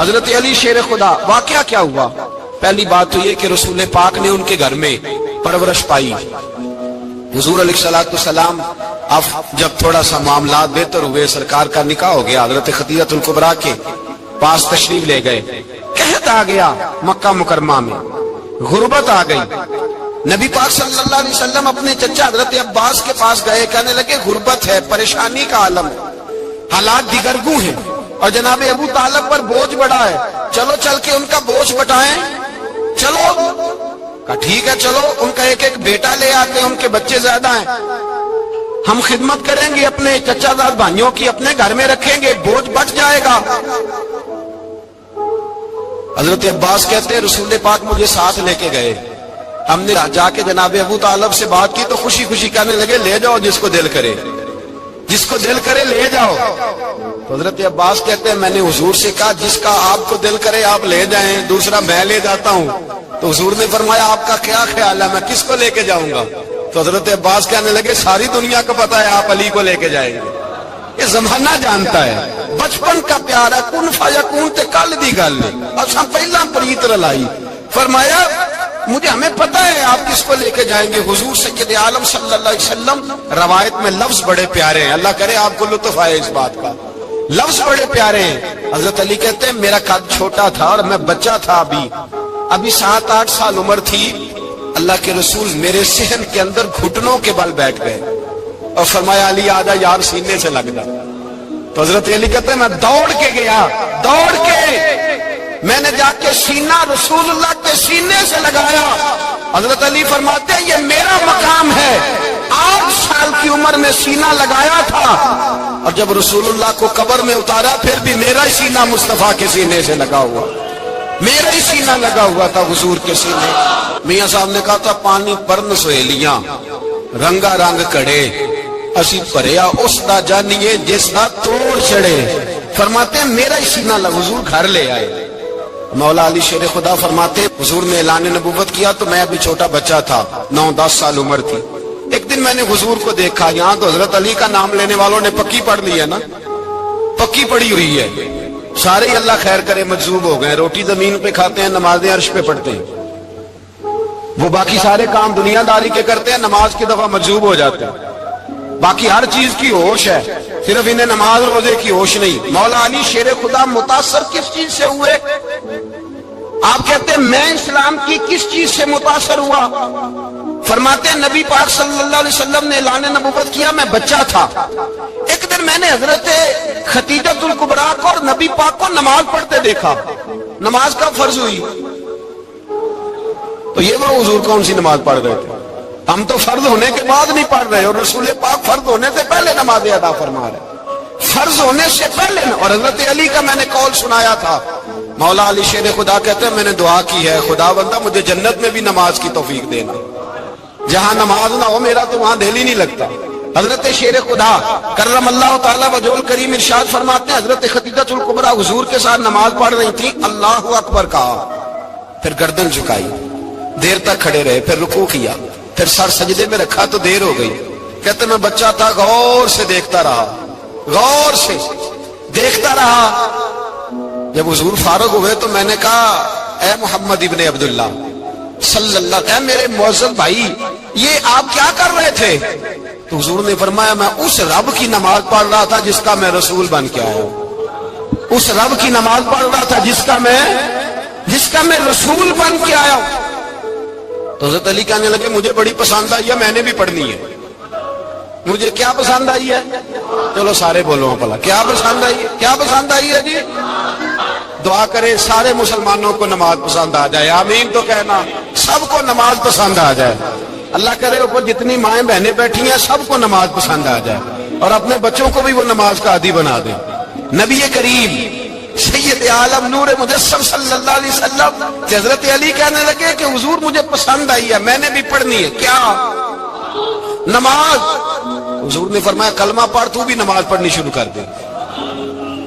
حضرت علی شیر خدا، واقعہ کیا ہوا؟ پہلی بات تو یہ کہ رسول پاک نے ان کے گھر میں پرورش پائی. حضور علیہ الصلوۃ والسلام اب جب تھوڑا سا معاملات بہتر ہوئے، سرکار کا نکاح ہو گیا، حضرت خدیجہ الکبریٰ کے پاس تشریف لے گئے. قحط آ گیا مکہ مکرمہ میں، غربت آ گئی. نبی پاک صلی اللہ علیہ وسلم اپنے چچا حضرت عباس کے پاس گئے، کہنے لگے غربت ہے، پریشانی کا عالم ہے، حالات دیگرگوں ہیں اور جناب ابو طالب پر بوجھ بڑا ہے، چلو چل کے ان کا بوجھ بٹائیں. چلو کہا ٹھیک ہے، چلو ان کا ایک ایک بیٹا لے آتے ہیں، ان کے بچے زیادہ ہیں، ہم خدمت کریں گے اپنے چچا زاد بھائیوں کی، اپنے گھر میں رکھیں گے، بوجھ بٹ جائے گا. حضرت عباس کہتے ہیں رسول پاک مجھے ساتھ لے کے گئے. ہم نے جا کے جناب ابو طالب سے بات کی تو خوشی خوشی کہنے لگے لے جاؤ جس کو دل کرے، جس کو دل کرے لے جاؤ. تو حضرت عباس کہتے ہیں میں نے حضور سے کہا جس کا آپ کو دل کرے آپ لے جائیں، دوسرا میں لے جاتا ہوں. تو حضور نے فرمایا آپ کا کیا خیال ہے، میں کس کو لے کے جاؤں گا؟ تو حضرت عباس کہنے لگے ساری دنیا کو پتا ہے آپ علی کو لے کے جائیں گے، یہ زمانہ جانتا ہے، بچپن کا پیار ہے، کن فیکون تے کل دی گل اور سب پہلا پریت رلائی. فرمایا مجھے ہمیں پتہ ہے آپ کس کو لے کے جائیں گے. حضور سید عالم صلی اللہ علیہ وسلم، روایت میں لفظ بڑے پیارے ہیں، اللہ کرے آپ کو لطف آئے اس بات کا، لفظ بڑے پیارے ہیں. حضرت علی کہتے ہیں میرا قد چھوٹا تھا اور میں بچہ تھا، ابھی 7-8 سال عمر تھی. اللہ کے رسول میرے صحن کے اندر گھٹنوں کے بل بیٹھ گئے اور فرمایا علی آجا یار سینے سے لگ جا. تو حضرت علی کہتے ہیں میں دوڑ کے گیا، دوڑ کے میں نے جا کے سینہ رسول اللہ کے سینے سے لگایا. حضرت علی فرماتے ہیں یہ میرا مقام ہے، 8 سال کی عمر میں سینہ لگایا تھا اور جب رسول اللہ کو قبر میں اتارا پھر بھی میرا ہی سینہ مصطفیٰ کے سینے سے لگا ہوا، میرا ہی سینہ لگا ہوا تھا حضور کے سینے. میاں صاحب نے کہا تھا پانی پرن سہیلیاں رنگا رنگ کڑے، اسی پریا اس دا جانیے جس دا توڑ چڑے. فرماتے ہیں میرا ہی سینہ لگا، حضور گھر لے آئے. مولا علی شیر خدا فرماتے حضور نے اعلان نبوت کیا تو میں ابھی چھوٹا بچہ تھا، 9-10 سال عمر تھی. ایک دن میں نے حضور کو دیکھا، یہاں تو حضرت علی کا نام لینے والوں نے پکی پڑھ لی ہے نا، پکی پڑھی ہوئی ہے، سارے ہی اللہ خیر کرے مجذوب ہو گئے، روٹی زمین پہ کھاتے ہیں، نمازیں عرش پہ پڑھتے ہیں، وہ باقی سارے کام دنیا داری کے کرتے ہیں، نماز کی دفعہ مجذوب ہو جاتے ہیں. باقی ہر چیز کی ہوش ہے، صرف انہیں نماز روزے کی ہوش نہیں. مولا علی شیر خدا متاثر کس چیز سے ہوئے؟ آپ کہتے ہیں میں اسلام کی کس چیز سے متاثر ہوا؟ فرماتے ہیں نبی پاک صلی اللہ علیہ وسلم نے اعلان نبوت کیا، میں بچہ تھا. ایک دن میں نے حضرت خدیجہ الکبریٰ کو اور نبی پاک کو نماز پڑھتے دیکھا. نماز کب فرض ہوئی؟ تو یہ وہ حضور کون سی نماز پڑھ رہے تھے؟ ہم تو فرض ہونے کے بعد نہیں پڑھ رہے اور رسول پاک فرض ہونے سے پہلے نماز ادا فرما رہے، فرض ہونے سے پہلے. اور حضرت علی کا میں نے قول سنایا تھا. مولا علی شیر خدا کہتے ہیں میں نے دعا کی ہے خدا بندہ مجھے جنت میں بھی نماز کی توفیق دینا، جہاں نماز نہ ہو میرا تو وہاں دل ہی نہیں لگتا. حضرت شیر خدا کرم اللہ تعالیٰ وجہ الکریم ارشاد فرماتے ہیں حضرت خدیجہ الکبریٰ حضور کے ساتھ نماز پڑھ رہی تھی، اللہ اکبر کہا، پھر گردن جھکائی، دیر تک کھڑے رہے، پھر رکوع کیا، پھر سر سجدے میں رکھا تو دیر ہو گئی. کہتے میں بچہ تھا، غور سے دیکھتا رہا، غور سے دیکھتا رہا. جب حضور فارغ ہوئے تو میں نے کہا اے محمد ابن عبداللہ صلی اللہ علیہ وسلم، میرے معزز بھائی یہ آپ کیا کر رہے تھے؟ تو حضور نے فرمایا میں اس رب کی نماز پڑھ رہا تھا جس کا میں رسول بن کے آیا ہوں، اس رب کی نماز پڑھ رہا تھا جس کا میں رسول بن کے آیا ہوں. تو حضرت علی کہنے لگے مجھے بڑی پسند آئی ہے، میں نے بھی پڑھنی ہے. مجھے کیا پسند آئی ہے؟ چلو سارے بولو بھلا کیا پسند آئی ہے؟ کیا پسند آئی ہے جی؟ دعا کرے سارے مسلمانوں کو نماز پسند آ جائے، آمین تو کہنا، سب کو نماز پسند آ جائے. اللہ کرے اوپر جتنی مائیں بہنیں بیٹھی ہیں سب کو نماز پسند آ جائے اور اپنے بچوں کو بھی وہ نماز کا عادی بنا دے. نبی کریم سید عالم نور مجسم صلی اللہ علیہ وسلم حضرت علی کہنے لگے کہ حضور مجھے پسند آئی ہے، میں نے بھی پڑھنی ہے. کیا؟ نماز. حضور نے فرمایا کلمہ پڑھ، تو بھی نماز پڑھنی شروع کر دے.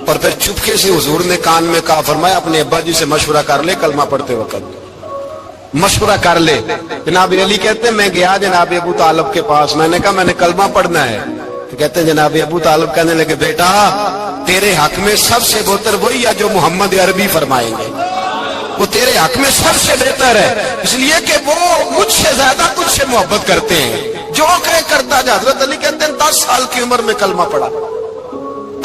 اور پھر چپکے سے حضور نے کان میں کہا، فرمایا اپنے ابا جی سے مشورہ کر لے کلمہ پڑھتے وقت، مشورہ کر لے. جناب علی کہتے ہیں میں گیا جناب ابو طالب کے پاس، میں نے کہا میں نے کلمہ پڑھنا ہے. تو کہتے ہیں جناب ابو طالب کہنے لگے بیٹا تیرے حق میں سب سے بہتر وہی ہے جو محمد عربی فرمائیں گے، وہ تیرے حق میں سب سے بہتر ہے، اس لیے کہ وہ مجھ سے زیادہ تجھ سے محبت کرتے ہیں، جو کہے کرتا جا۔ حضرت علی کہتے ہیں 10 سال کی عمر میں کلمہ پڑھا۔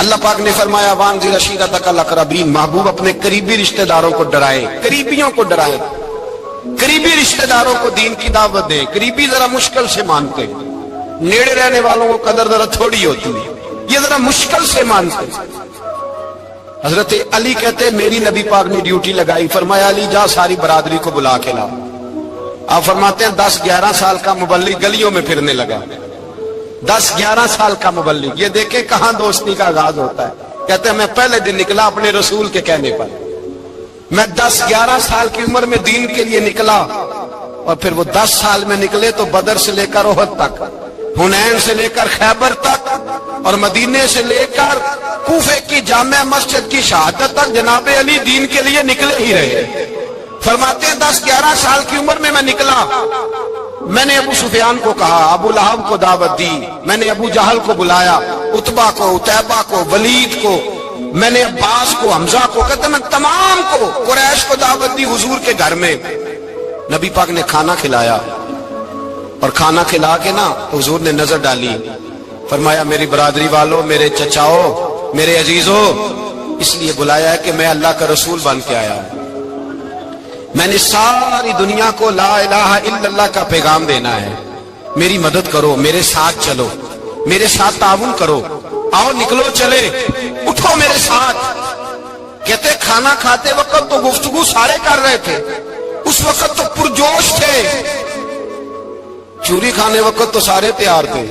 اللہ پاک نے فرمایا وانذر عشیرتک الاقربین، محبوب اپنے قریبی رشتہ داروں کو ڈرائے، قریبیوں کو ڈرائے، قریبی رشتہ داروں کو دین کی دعوت دیں۔ قریبی ذرا مشکل سے مانتے، نیڑے رہنے والوں کو قدر ذرا تھوڑی ہوتی ہے، یہ ذرا مشکل سے مانتے۔ حضرت علی کہتے ہیں میری نبی پاک نے ڈیوٹی لگائی، فرمایا علی جا ساری برادری کو بلا کے لا۔ آپ فرماتے ہیں 10-11 سال کا مبلغ گلیوں میں پھرنے لگا، 10-11 سال کا مبلغ، یہ دیکھیں کہاں دوستی کا آغاز ہوتا ہے۔ کہتے ہیں میں پہلے دن نکلا اپنے رسول کے کہنے پر، میں 10-11 سال کی عمر میں دین کے لیے نکلا، اور پھر وہ 10 سال میں نکلے تو بدر سے لے کر احد تک، حنین سے لے کر خیبر تک، اور مدینے سے لے کر کوفے کی جامع مسجد کی شہادت تک جناب علی دین کے لیے نکلے ہی رہے۔ فرماتے ہیں 10-11 سال کی عمر میں نکلا، میں نے ابو سفیان کو کہا، ابو لہب کو دعوت دی، میں نے ابو جہل کو بلایا، عتبہ کو، عتیبہ کو، ولید کو، میں نے عباس کو، حمزہ کو، کہتے میں تمام کو، قریش کو دعوت دی حضور کے گھر میں۔ نبی پاک نے کھانا کھلایا، اور کھانا کھلا کے نا حضور نے نظر ڈالی، فرمایا میری برادری والوں، میرے چچاؤ، میرے عزیزوں، اس لیے بلایا ہے کہ میں اللہ کا رسول بن کے آیا ہوں، میں نے ساری دنیا کو لا الہ الا اللہ کا پیغام دینا ہے، میری مدد کرو، میرے ساتھ چلو، میرے ساتھ تعاون کرو، آؤ نکلو چلے، اٹھو میرے ساتھ۔ کہتے کھانا کھاتے وقت تو گفتگو سارے کر رہے تھے، اس وقت تو پرجوش تھے، چوری کھانے وقت تو سارے تیار تھے،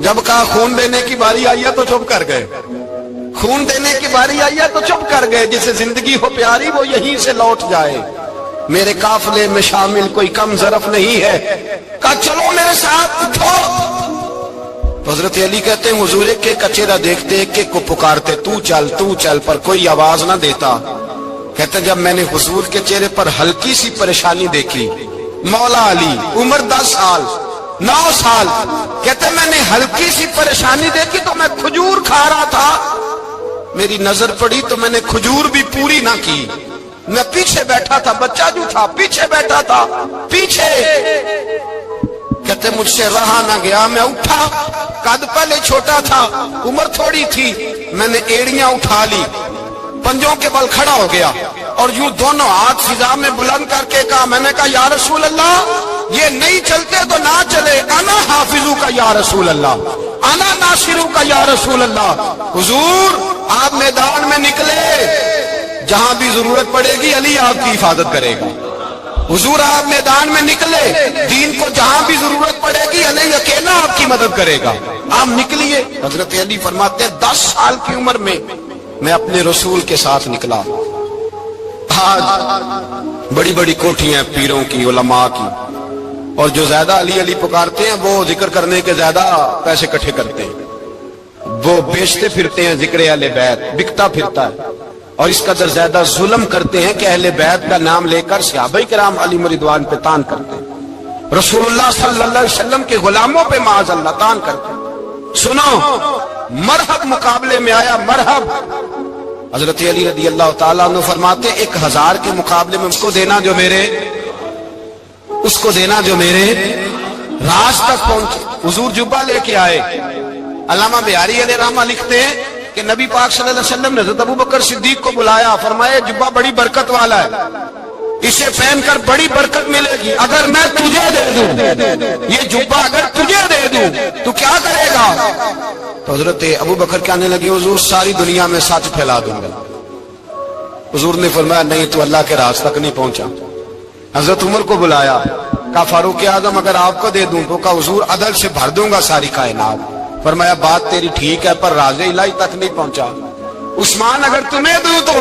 جب کہا خون دینے کی باری آئی ہے تو چپ کر گئے، خون دینے کی باری آئی ہے تو چپ کر گئے، جسے زندگی ہو پیاری وہ یہیں سے لوٹ جائے، میرے قافلے میں شامل کوئی کم ظرف نہیں ہے، کہا چلو میرے ساتھ اٹھو۔ حضرت علی کہتے ہیں حضور ایک ایک کا چہرہ دیکھتے، ایک ایک کو پکارتے، تو چل، پر کوئی آواز نہ دیتا۔ کہتے ہیں جب میں نے حضور کے چہرے پر ہلکی سی پریشانی دیکھی، مولا علی عمر 10 سال 9 سال، کہتے ہیں میں نے ہلکی سی پریشانی دیکھی تو میں کھجور کھا رہا تھا، میری نظر پڑی تو میں نے کھجور بھی پوری نہ کی، میں پیچھے بیٹھا تھا، بچہ جو تھا پیچھے بیٹھا تھا، پیچھے۔ کہتے مجھ سے رہا نہ گیا، میں اٹھا، قد پہلے چھوٹا تھا، عمر تھوڑی تھی، میں نے ایڑیاں اٹھا لی، پنجوں کے بل کھڑا ہو گیا، اور یوں دونوں ہاتھ فضا میں بلند کر کے کہا، میں نے کہا یا رسول اللہ یہ نہیں چلتے تو نہ چلے، انا حافظو کا یا رسول اللہ، انا ناصرو کا یا رسول اللہ۔ حضور آپ میدان میں نکلے، جہاں بھی ضرورت پڑے گی علی آپ کی حفاظت کرے گا، حضور آپ میدان میں نکلے، دین کو جہاں بھی ضرورت پڑے گی علی اکیلا آپ کی مدد کرے گا، آپ نکلیے۔ حضرت علی فرماتے ہیں 10 سال کی عمر میں میں اپنے رسول کے ساتھ نکلا۔ آج بڑی بڑی کوٹھیاں پیروں کی، علماء کی، اور جو زیادہ علی علی پکارتے ہیں وہ ذکر کرنے کے زیادہ پیسے اکٹھے کرتے ہیں، وہ بیچتے پھرتے ہیں، ذکر اہل بیت بکتا پھرتا ہے، اور اس قدر زیادہ ظلم کرتے ہیں کہ اہل بیت کا نام لے کر صحابہ کرام علی رضوان پہ تان کرتے ہیں، رسول اللہ صلی اللہ علیہ وسلم کے غلاموں پہ معاذ اللہ تان کرتے ہیں۔ سنو مرحب مقابلے میں آیا، مرحب۔ حضرت علی رضی اللہ تعالیٰ عنہ فرماتے 1000 کے مقابلے میں اس کو دینا جو میرے راز تک پہنچے۔ حضور جبہ لے کے آئے، علامہ بہاری علیہ رحمہ لکھتے ہیں کہ نبی پاک صلی اللہ علیہ وسلم نے حضرت ابوبکر صدیق کو بلایا، فرمایا جبہ بڑی برکت والا ہے، اسے پہن کر بڑی برکت ملے گی، اگر میں تجھے دے دوں یہ جبہ، اگر تجھے دے دوں تو کیا کرے گا؟ تو حضرت ابوبکر کہنے لگے حضور ساری دنیا میں سچ پھیلا دوں گا۔ حضور نے فرمایا نہیں، تو اللہ کے راز تک نہیں پہنچا۔ حضرت عمر کو بلایا، کہا فاروق اعظم اگر آپ کو دے دوں تو کہا حضور عدل سے بھر دوں گا ساری کائنات۔ فرمایا بات تیری ٹھیک ہے پر راز الہی تک نہیں پہنچا۔ عثمان اگر تمہیں دوں تو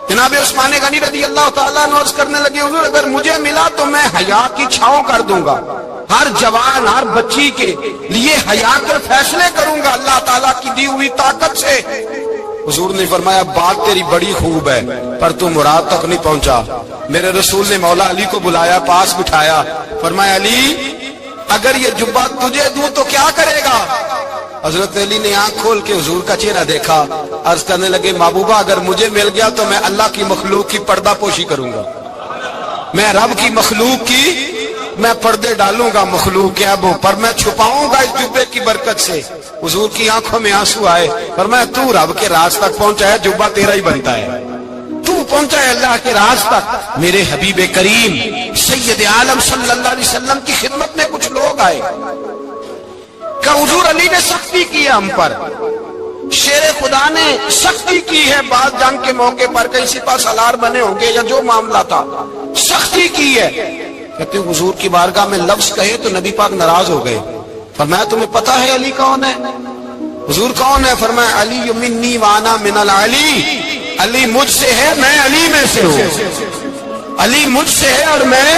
جناب عثمان غنی رضی اللہ تعالیٰ عنہ عرض کرنے لگے حضور اگر مجھے ملا تو میں حیا کی چھاؤں کر دوں گا، ہر جوان ہر بچی کے لیے حیا کر فیصلے کروں گا اللہ تعالیٰ کی دی ہوئی طاقت سے۔ حضور نے فرمایا بات تیری بڑی خوب ہے پر تو مراد تک نہیں پہنچا۔ میرے رسول نے مولا علی کو بلایا، پاس بٹھایا، فرمایا علی اگر یہ جبہ تجھے دوں تو کیا کرے گا؟ حضرت علی نے آنکھ کھول کے حضور کا چہرہ دیکھا، عرض کرنے لگے محبوبہ اگر مجھے مل گیا تو میں اللہ کی مخلوق کی پردہ پوشی کروں گا، میں رب کی مخلوق کی میں پردے ڈالوں گا مخلوق کے ابوں پر، میں چھپاؤں گا اس جبے کی برکت سے۔ حضور کی آنکھوں میں آنسو آئے، فرمایا تو رب کے راز تک پہنچا ہے، جبہ تیرا ہی بنتا ہے، تو پہنچا ہے اللہ کے راز تک۔ میرے حبیب کریم سید عالم صلی اللہ علیہ وسلم کی خدمت میں کچھ لوگ آئے کہ حضور علی نے سختی کی ہے ہم پر، شیر خدا نے سختی کی ہے، بعد جنگ کے موقع پر کہیں سپاہ سالار بنے ہوں گے یا جو معاملہ تھا، سختی کی ہے۔ کہتے ہیں حضور کی بارگاہ میں لفظ کہے تو نبی پاک ناراض ہو گئے۔ فرمایا تمہیں پتا ہے علی کون ہے؟ حضور کون ہے؟ فرمایا علی منی وانا من العلی، علی مجھ سے ہے میں علی میں سے ہوں، علی مجھ سے ہے اور میں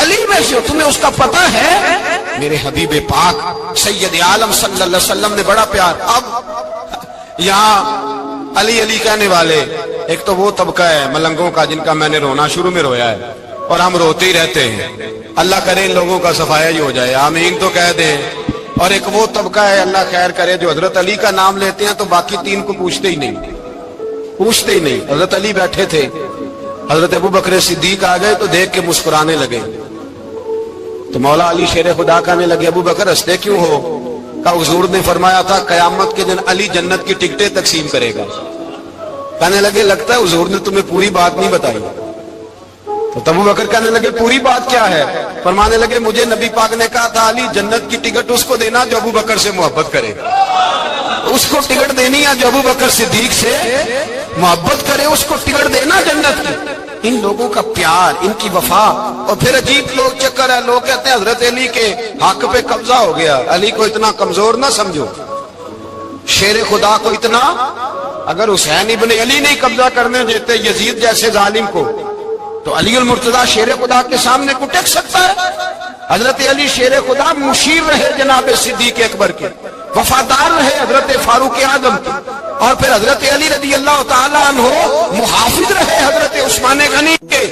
علی میں سے ہوں، تمہیں اس کا پتہ ہے؟ میرے حبیب پاک سید عالم صلی اللہ علیہ وسلم نے بڑا پیار۔ اب یہاں علی علی کہنے والے ایک تو وہ طبقہ ہے ملنگوں کا جن کا میں نے رونا شروع میں رویا ہے اور ہم روتے ہی رہتے ہیں، اللہ کرے ان لوگوں کا صفایا ہی ہو جائے، آمین تو کہہ دیں۔ اور ایک وہ طبقہ ہے اللہ خیر کرے جو حضرت علی کا نام لیتے ہیں تو باقی تین کو پوچھتے ہی نہیں، پوچھتے ہی نہیں۔ حضرت علی بیٹھے تھے، حضرت ابو بکر صدیق آ گئے تو دیکھ کے مسکرانے لگے، تو مولا علی شیر خدا کہنے لگے ابو بکر ہنستے کیوں ہو؟ کہ حضور نے فرمایا تھا قیامت کے دن علی جنت کی ٹکٹیں تقسیم کرے گا۔ کہنے لگے لگتا ہے حضور نے تمہیں پوری بات نہیں بتائی۔ تو ابو بکر کہنے لگے پوری بات کیا ہے؟ فرمانے لگے مجھے نبی پاک نے کہا تھا علی جنت کی ٹکٹ اس کو دینا جو ابو بکر سے محبت کرے، اس کو ٹکٹ دینی ہے جو ابو بکر صدیق سے محبت کرے، اس کو ٹکٹ دینا جنت کی۔ ان لوگوں کا پیار، ان کی وفا۔ اور پھر عجیب لوگ چکر ہے، لوگ کہتے ہیں حضرت علی کے حق پہ قبضہ ہو گیا، علی کو اتنا کمزور نہ سمجھو، شیر خدا کو اتنا، اگر حسین ابن علی نہیں قبضہ کرنے دیتے یزید جیسے ظالم کو تو علی المرتضی شیر خدا کے سامنے کو ٹک سکتا ہے؟ حضرت علی شیر خدا مشیر رہے جناب صدیق اکبر کے، وفادار رہے حضرت فاروق اعظم کے، اور پھر حضرت علی رضی اللہ تعالیٰ عنہ محافظ رہے حضرت عثمان غنی کے،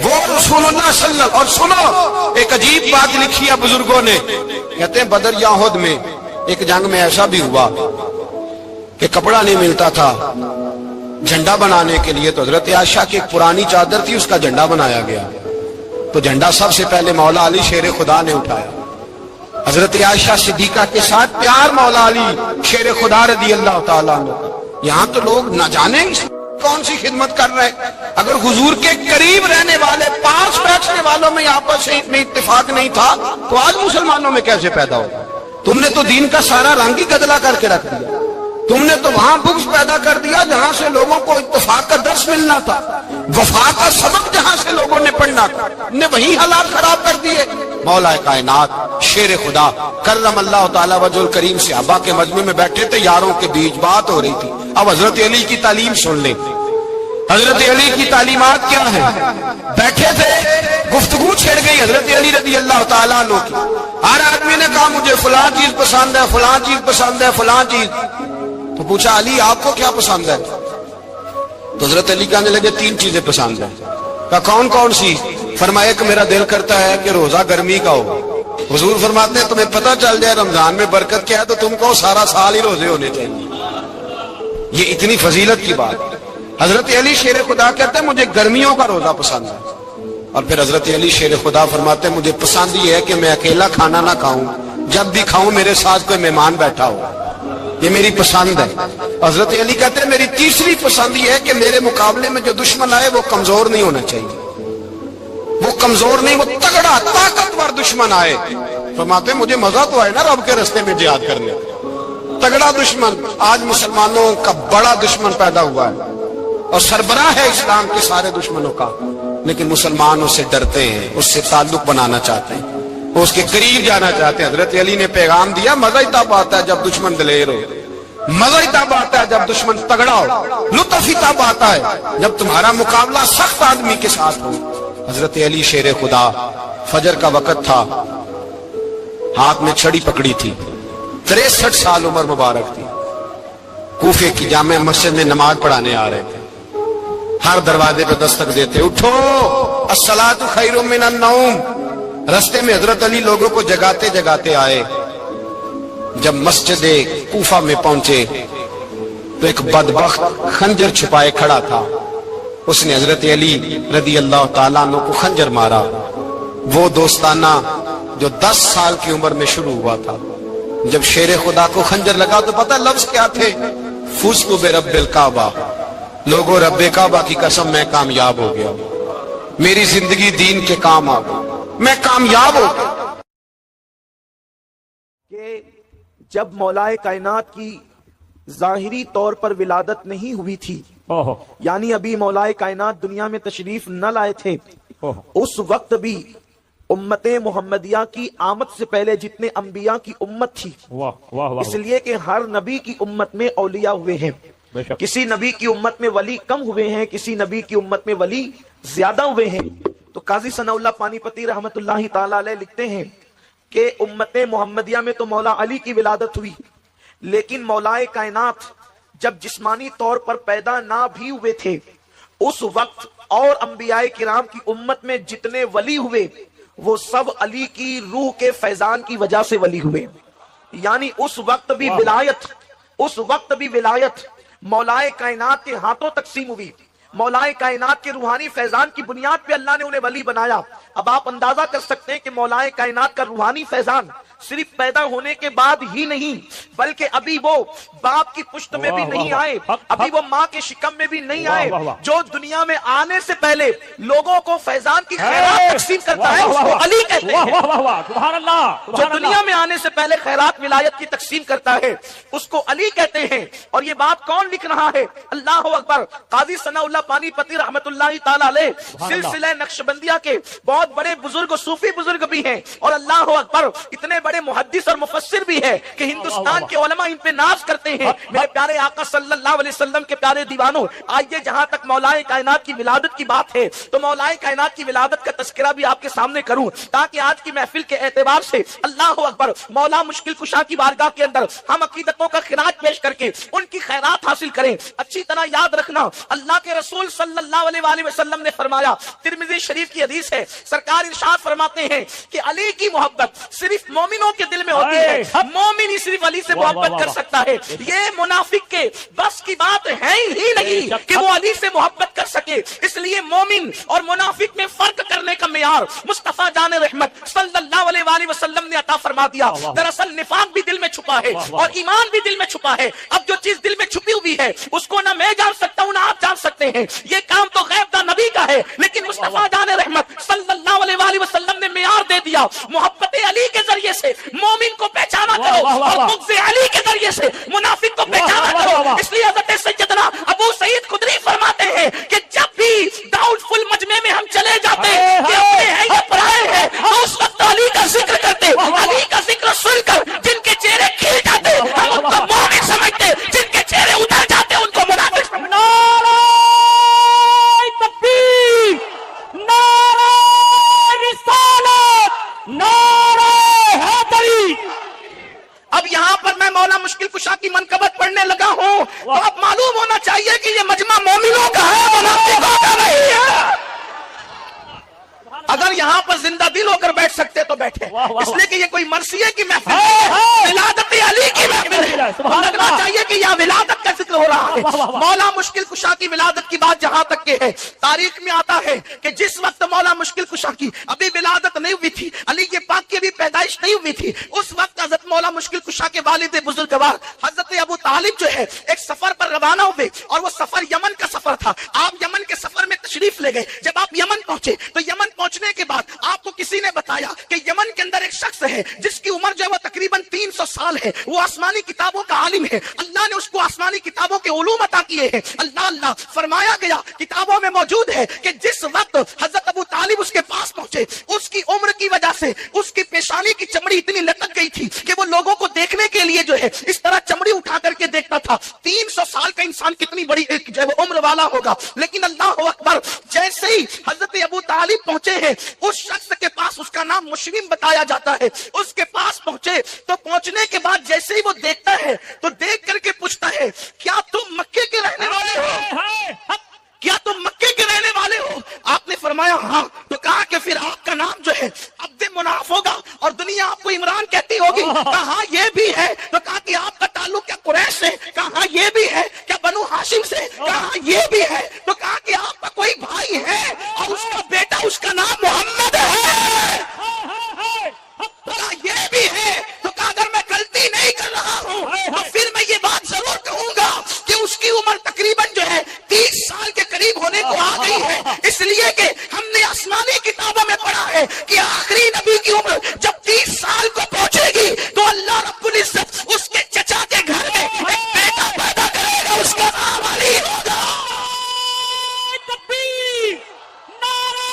وہ رسول اللہ صلی اللہ علیہ وسلم۔ اور سنو ایک عجیب بات لکھی ہے بزرگوں نے، کہتے ہیں بدر یا احد میں ایک جنگ میں ایسا بھی ہوا کہ کپڑا نہیں ملتا تھا جھنڈا بنانے کے لیے، تو حضرت عائشہ کی ایک پرانی چادر تھی اس کا جھنڈا بنایا گیا، تو جھنڈا سب سے پہلے مولا علی شیر خدا نے اٹھایا۔ حضرت عائشہ صدیقہ کے ساتھ پیار مولا علی شیر خدا رضی اللہ تعالیٰ عنہ۔ یہاں تو لوگ نہ جانے کون سی خدمت کر رہے ہیں۔ اگر حضور کے قریب رہنے والے پاس بیٹھنے والوں میں آپس میں اتفاق نہیں تھا تو آج مسلمانوں میں کیسے پیدا ہو؟ تم نے تو دین کا سارا رنگ ہی گدلا کر کے رکھ دیا، تم نے تو وہاں بغض پیدا کر دیا جہاں سے لوگوں کو اتفاق کا درس ملنا تھا، وفا کا سبق جہاں سے لوگوں نے پڑھنا تھا، نے وہی حالات خراب کر دیے۔ مولا کائنات شیر خدا کرم اللہ تعالی وجہ الکریم صحابہ کے مجمع میں بیٹھے تھے، یاروں کے بیچ بات ہو رہی تھی۔ اب حضرت علی کی تعلیم سن لیں، حضرت علی کی تعلیمات کیا ہیں؟ بیٹھے تھے، گفتگو چھڑ گئی حضرت علی رضی اللہ تعالیٰ عنہ کی، ہر آدمی نے کہا مجھے فلاں چیز پسند ہے، فلاں چیز پسند ہے، فلاں چیز۔ تو پوچھا علی آپ کو کیا پسند ہے؟ تو حضرت علی کہنے لگے تین چیزیں پسند ہیں۔ کہا کون کون سی؟ فرمایا کہ میرا دل کرتا ہے کہ روزہ گرمی کا ہو۔ حضور فرماتے ہیں تمہیں پتہ چل جائے رمضان میں برکت کیا ہے تو تم کو سارا سال ہی روزے ہونے چاہیے، یہ اتنی فضیلت کی بات۔ حضرت علی شیر خدا کہتے ہیں مجھے گرمیوں کا روزہ پسند ہے، اور پھر حضرت علی شیر خدا فرماتے ہیں مجھے پسند یہ ہے کہ میں اکیلا کھانا نہ کھاؤں، جب بھی کھاؤں میرے ساتھ کوئی مہمان بیٹھا ہو، یہ میری پسند ہے۔ حضرت علی کہتے ہیں میری تیسری پسند یہ ہے کہ میرے مقابلے میں جو دشمن آئے وہ کمزور نہیں ہونا چاہیے، وہ کمزور نہیں، وہ تگڑا طاقتور دشمن آئے۔ فرماتے ہیں مجھے مزہ تو آئے نا رب کے رستے میں جہاد کرنے، تگڑا دشمن۔ آج مسلمانوں کا بڑا دشمن پیدا ہوا ہے اور سربراہ ہے اسلام کے سارے دشمنوں کا، لیکن مسلمان اس سے ڈرتے ہیں، اس سے تعلق بنانا چاہتے ہیں، وہ اس کے قریب جانا چاہتے ہیں۔ حضرت علی نے پیغام دیا مزہ ہی تب آتا ہے جب دشمن دلیر ہو، مزہ ہی تب آتا ہے جب دشمن تگڑا ہو، لطف ہی تب آتا ہے جب تمہارا مقابلہ سخت آدمی کے ساتھ ہو۔ حضرت علی شیر خدا، فجر کا وقت تھا، ہاتھ میں چھڑی پکڑی تھی، 63 سال عمر مبارک تھی، کوفے کی جامع مسجد میں نماز پڑھانے آ رہے تھے، ہر دروازے پہ دستک دیتے اٹھو الصلاۃ خیر من النوم۔ رستے میں حضرت علی لوگوں کو جگاتے جگاتے آئے، جب مسجد کوفہ میں پہنچے تو ایک بدبخت خنجر چھپائے کھڑا تھا. اس نے حضرت علی رضی اللہ تعالیٰ عنہ کو خنجر مارا. وہ دوستانہ جو 10 سال کی عمر میں شروع ہوا تھا. جب شیر خدا کو خنجر لگا تو پتہ لفظ کیا تھے؟ فزت برب الکعبہ. لوگوں رب کعبہ کی قسم میں کامیاب ہو گیا, میری زندگی دین کے کام آ گئی, میں کامیاب ہو گیا. کہ جب مولائے کائنات کی ظاہری طور پر ولادت نہیں ہوئی تھی, یعنی ابھی مولائے کائنات دنیا میں تشریف نہ لائے تھے, اس وقت بھی امت محمدیہ کی آمد سے پہلے جتنے انبیاء کی امت تھی, اس لیے کہ ہر نبی کی امت میں اولیاء ہوئے ہیں, کسی نبی کی امت میں ولی کم ہوئے ہیں, کسی نبی کی امت میں ولی زیادہ ہوئے ہیں. تو قاضی ثناء اللہ پانی پتی رحمت اللہ تعالی علیہ لکھتے ہیں کہ امت محمدیہ میں تو مولا علی کی ولادت ہوئی, لیکن مولائے کائنات جب جسمانی طور پر پیدا نہ بھی ہوئے تھے, اس وقت اور انبیاء کرام کی امت میں جتنے ولی ہوئے وہ سب علی کی روح کے فیضان کی وجہ سے ولی ہوئے. یعنی اس وقت بھی ولایت مولائے کائنات کے ہاتھوں تقسیم ہوئی. مولائے کائنات کے روحانی فیضان کی بنیاد پہ اللہ نے انہیں ولی بنایا. اب آپ اندازہ کر سکتے ہیں کہ مولائے کائنات کا روحانی فیضان صرف پیدا ہونے کے بعد ہی نہیں, بلکہ ابھی وہ باپ کی پشت میں بھی نہیں آئے, ابھی وہ ماں کے شکم میں بھی نہیں آئے, جو دنیا میں آنے سے پہلے لوگوں کو فیضان کی خیرات تقسیم کرتا ہے اس کو علی کہتے ہیں. جو دنیا میں آنے سے پہلے خیرات ولایت کی تقسیم کرتا ہے اس کو علی کہتے ہیں. اور یہ بات کون لکھ رہا ہے؟ اللہ اکبر. قاضی ثناء اللہ پانی پتی رحمت اللہ تعالی علیہ سلسلہ نقشبندیہ کے بہت بڑے بزرگ صوفی بزرگ بھی ہیں, اور اللہ اکبر اتنے بڑے محدث اور مفسر بھی ہے کہ ہندوستان کے علماء ان پہ ناز کرتے ہیں. میرے پیارے آقا صلی اللہ علیہ وسلم کے پیارے دیوانوں, آئیے جہاں تک مولائے کائنات کی ولادت کی بات ہے تو مولائے کائنات کی ولادت کا تذکرہ بھی آپ کے سامنے کروں, تاکہ آج کی محفل کے اعتبار سے اللہ اکبر مولا مشکل کشا کی بارگاہ کے اندر ہم عقیدتوں کا خراج پیش کر کے ان کی خیرات حاصل کریں. اچھی طرح یاد رکھنا, اللہ کے رسول صلی اللہ علیہ وآلہ وسلم نے فرمایا, ترمذی شریف کی حدیث ہے, سرکار ارشاد فرماتے ہیں کہ علی کی محبت صرف مومنوں کے دل میں ہوتی ہے, مومن ہی صرف علی سے محبت کر سکتا ہے. یہ منافق کے بس کی بات ہے ہی نہیں کہ وہ علی سے محبت کر سکے. اس لیے مومن اور منافق میں فرق کرنے کا معیار مصطفیٰ جان رحمت صلی اللہ علیہ وآلہ وسلم نے عطا فرما دیا. دراصل نفاق بھی دل میں چھپا ہے اور ایمان بھی دل میں چھپا ہے. اب جو چیز دل میں چھپی ہوئی ہے اس کو نہ میں جان سکتا ہوں نہ آپ جان سکتے ہیں. یہ کام تو غیب دا نبی کا ہے, لیکن مصطفیٰ جان رحمت صلی اللہ علیہ وآلہ وسلم نے معیار دے دیا. محبت علی کے ذریعے سے مومن کو پہچانا کرو اور بغض علی کے ذریعے سے منافق کو پہچانا کرو. اس لیے حضرت سیدنا ابو سعید خدری فرماتے ہیں کہ جب بھی ڈاؤٹ فل مجمع میں ہم چلے جاتے کہ اپنے ہیں یا پرائے ہیں, تو اس وقت علی کا ذکر کرتے, علی کا ذکر سن کر جن کے چہرے کھل جاتے ہم ان کو مومن سمجھتے, جن کے چہرے اتر جاتے ان کو منافق سمجھتے. نعرہ تکبیر, نعرہ رسالت, نعرہ حیدری. اب یہاں پر میں مولا مشکل کشا کی منقبت پڑھنے لگا ہوں تو اب معلوم ہونا چاہیے کہ یہ مجمع مومنوں کا ہے, منافقوں کا نہیں ہے. اگر یہاں پر زندہ دل ہو کر بیٹھ سکتے تو بیٹھے, اس لیے کہ یہ کوئی مرثیے کی محفل ہے, ولادت علی کی محفل ہے. لگنا چاہیے کہ یہاں ولادت کا ذکر ہو رہا ہے. مولا مشکل کشا کی ولادت کی بات جہاں تک کہ ہے, تاریخ میں آتا ہے کہ جس وقت مولا مشکل کشا کی ابھی ولادت نہیں ہوئی تھی, علی کے پاک کی ابھی پیدائش نہیں ہوئی تھی, اس وقت حضرت مولا مشکل کشا کے والد بزرگوار حضرت ابو طالب جو ہے ایک سفر پر روانہ ہوئے, اور وہ سفر یمن کا سفر تھا. آپ یمن کے سفر میں تشریف لے گئے. جب آپ یمن پہنچے تو یمن پہنچنے کے بعد آپ کو کسی نے بتایا کہ یمن کے اندر ایک شخص ہے جس کی عمر جو ہے وہ تقریباً 300 سال ہے, وہ آسمانی کتابوں کا عالم ہے, اللہ نے اس کو آسمانی کتابوں کے علوم عطا کیے ہیں. اللہ فرمایا گیا کتابوں میں موجود ہے کہ جس وقت حضرت ابو طالب اس کے پاس پہنچے, اس کی عمر کی وجہ سے اس کی پیشانی کی چمڑی اتنی لٹک گئی تھی کہ وہ لوگوں کو دیکھنے کے لیے جو ہے اس طرح چمڑی اٹھا کر کے دیکھتا تھا. 300 سال کا انسان کتنی بڑی جو ہے عمر والا ہوگا. لیکن اللہ اکبر, جیسے ہی حضرت ابو طالب پہنچے ہیں اس شخص کے پاس, اس کا نام مشرم بتایا جاتا ہے, اس کے پاس پہنچے تو پہنچنے کے بعد جیسے ہی وہ دیکھتا ہے تو دیکھ کر کے پوچھتا ہے کیا تم مکے کے رہنے والے ہو, کیا تم مکے کے رہنے والے ہو؟ آپ نے فرمایا ہاں. تو کہا کہ پھر آپ کا نام جو ہے عبد مناف ہوگا اور دنیا آپ کو عمران کہتی ہوگی. کہا یہ بھی ہے کو آ گئی ہے، اس لیے کہ ہم نے آسمانی کتابوں میں پڑھا ہے کہ آخری نبی کی عمر جب 30 سال کو پہنچے گی تو اللہ رب العزت اس کے چچا کے گھر میں ایک بیٹا پیدا کرے گا، اس کا نام علی ہوگا۔ تکبیر، نعرہ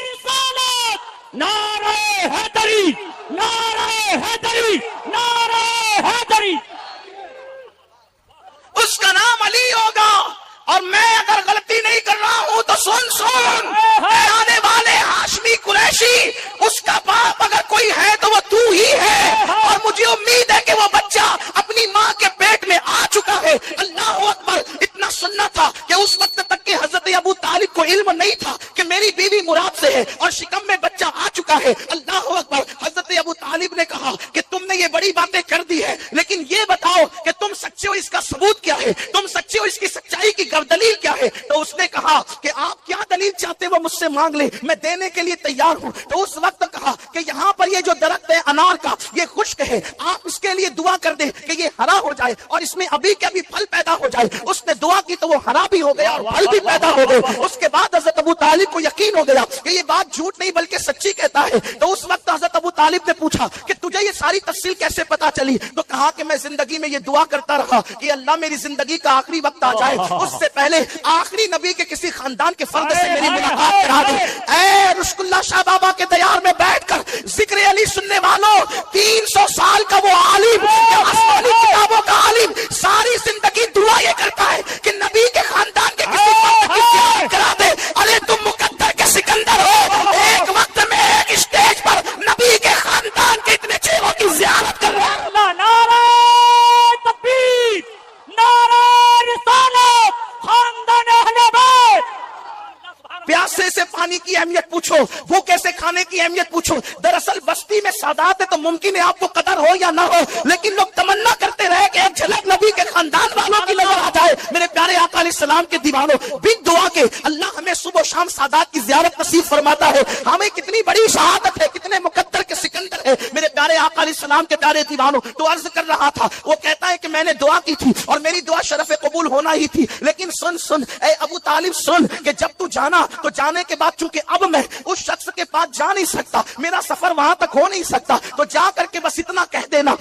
رسالت، نعرہ حیدری، نعرہ حیدری، نعرہ حیدری۔ اس کا نام علی ہوگا، اور میں اگر غلطی نہیں کر رہا ہوں تو سن آنے والے ہاشمی قریشی، اس کا باپ اگر کوئی ہے تو وہ تو ہی ہے، اور مجھے امید ہے کہ وہ بچہ اپنی ماں کے پیٹ میں آ چکا ہے۔ اللہ اکبر، اتنا سننا تھا کہ اس وقت تک کہ حضرت ابو طالب کو علم نہیں تھا کہ میری بیوی مراد سے ہے اور شکم میں بچہ آ چکا ہے۔ اللہ اکبر، حضرت ابو طالب نے کہا کہ تم نے یہ بڑی باتیں کر دی ہے، لیکن یہ بتاؤ کہ تم سچے ہو، اس کا ثبوت کیا ہے؟ تم سچے ہو، اس کی سچائی کی دلیل کیا ہے؟ تو اس نے کہا کہ آپ کیا دلیل چاہتے وہ مجھ سے مانگ لیں، میں دینے کے لیے تیار ہوں۔ تو اس وقت کہا کہ یہاں پر یہ جو درخت ہے انار کا، یہ خشک ہے، آپ اس کے لیے دعا کر دیں کہ یہ ہرا ہو جائے اور اس میں ابھی کے ابھی پھل پیدا ہو جائے۔ اس نے دعا کی تو وہ ہرا بھی ہو گیا اور پھل بھی پیدا ہو گئے۔ اس کے بعد حضرت ابو طالب کو یقین ہو گیا کہ یہ بات جھوٹ نہیں بلکہ سچی کہتا ہے۔ تو اس وقت حضرت ابو طالب نے پوچھا کہ تجھے یہ ساری تفصیل کیسے پتا چلی؟ تو کہا کہ میں زندگی میں یہ دعا کرتا رہا کہ اللہ میری زندگی کا آخری وقت آ جائے، اس سے پہلے آخری نبی کے کسی خاندان کے فرد سے میری ملاقات کرا دے۔ اے رشک اللہ شاہ بابا کے دیار میں بیٹھ کر ذکر علی سننے والوں، 300 سال کا وہ عالم، آسمانی کتابوں کا عالم، ساری زندگی دعا یہ کرتا ہے کہ نبی کے خاندان کے کسی فرد کی زیارت کرا دے۔ ارے تم مقدر کے سکندر ہو، ایک وقت میں ایک اسٹیج پر نبی کے خاندان کے اتنے چہروں کی زیارت کر رہے ہیں۔ نعرہ تکبیر، نعرہ رسالت، خاندان اہل بیت۔ پیاسے سے پانی کی اہمیت پوچھو، بھوکے سے کھانے کی اہمیت پوچھو۔ دراصل بستی میں سادات ہے تو ممکن ہے آپ کو قدر ہو یا نہ ہو، لیکن لوگ تمنا کرتے رہے کہ ایک جھلک نبی کے خاندان والوں کی نظر آ جائے۔ میرے پیارے آقا علیہ السلام کے دیوانوں، بن دعا کے اللہ ہمیں صبح و شام سادات کی زیارت نصیب فرماتا ہے۔ ہمیں کتنی بڑی شہادت ہے، کتنے مقدر کے سکندر ہے میرے پیارے آقا علیہ السلام کے پیارے دیوانوں۔ تو عرض کر رہا تھا، وہ کہتا ہے کہ میں نے دعا کی تھی اور میری دعا شرف قبول ہونا ہی تھی، لیکن سن اے ابو طالب سن کہ جب تو جانا تو جانے کے بعد چونکہ اب میں اس شخص کے پاس جا نہیں سکتا، میرا سفر وہاں تک ہو نہیں سکتا، تو جا کر کے بس اتنا کہہ دینا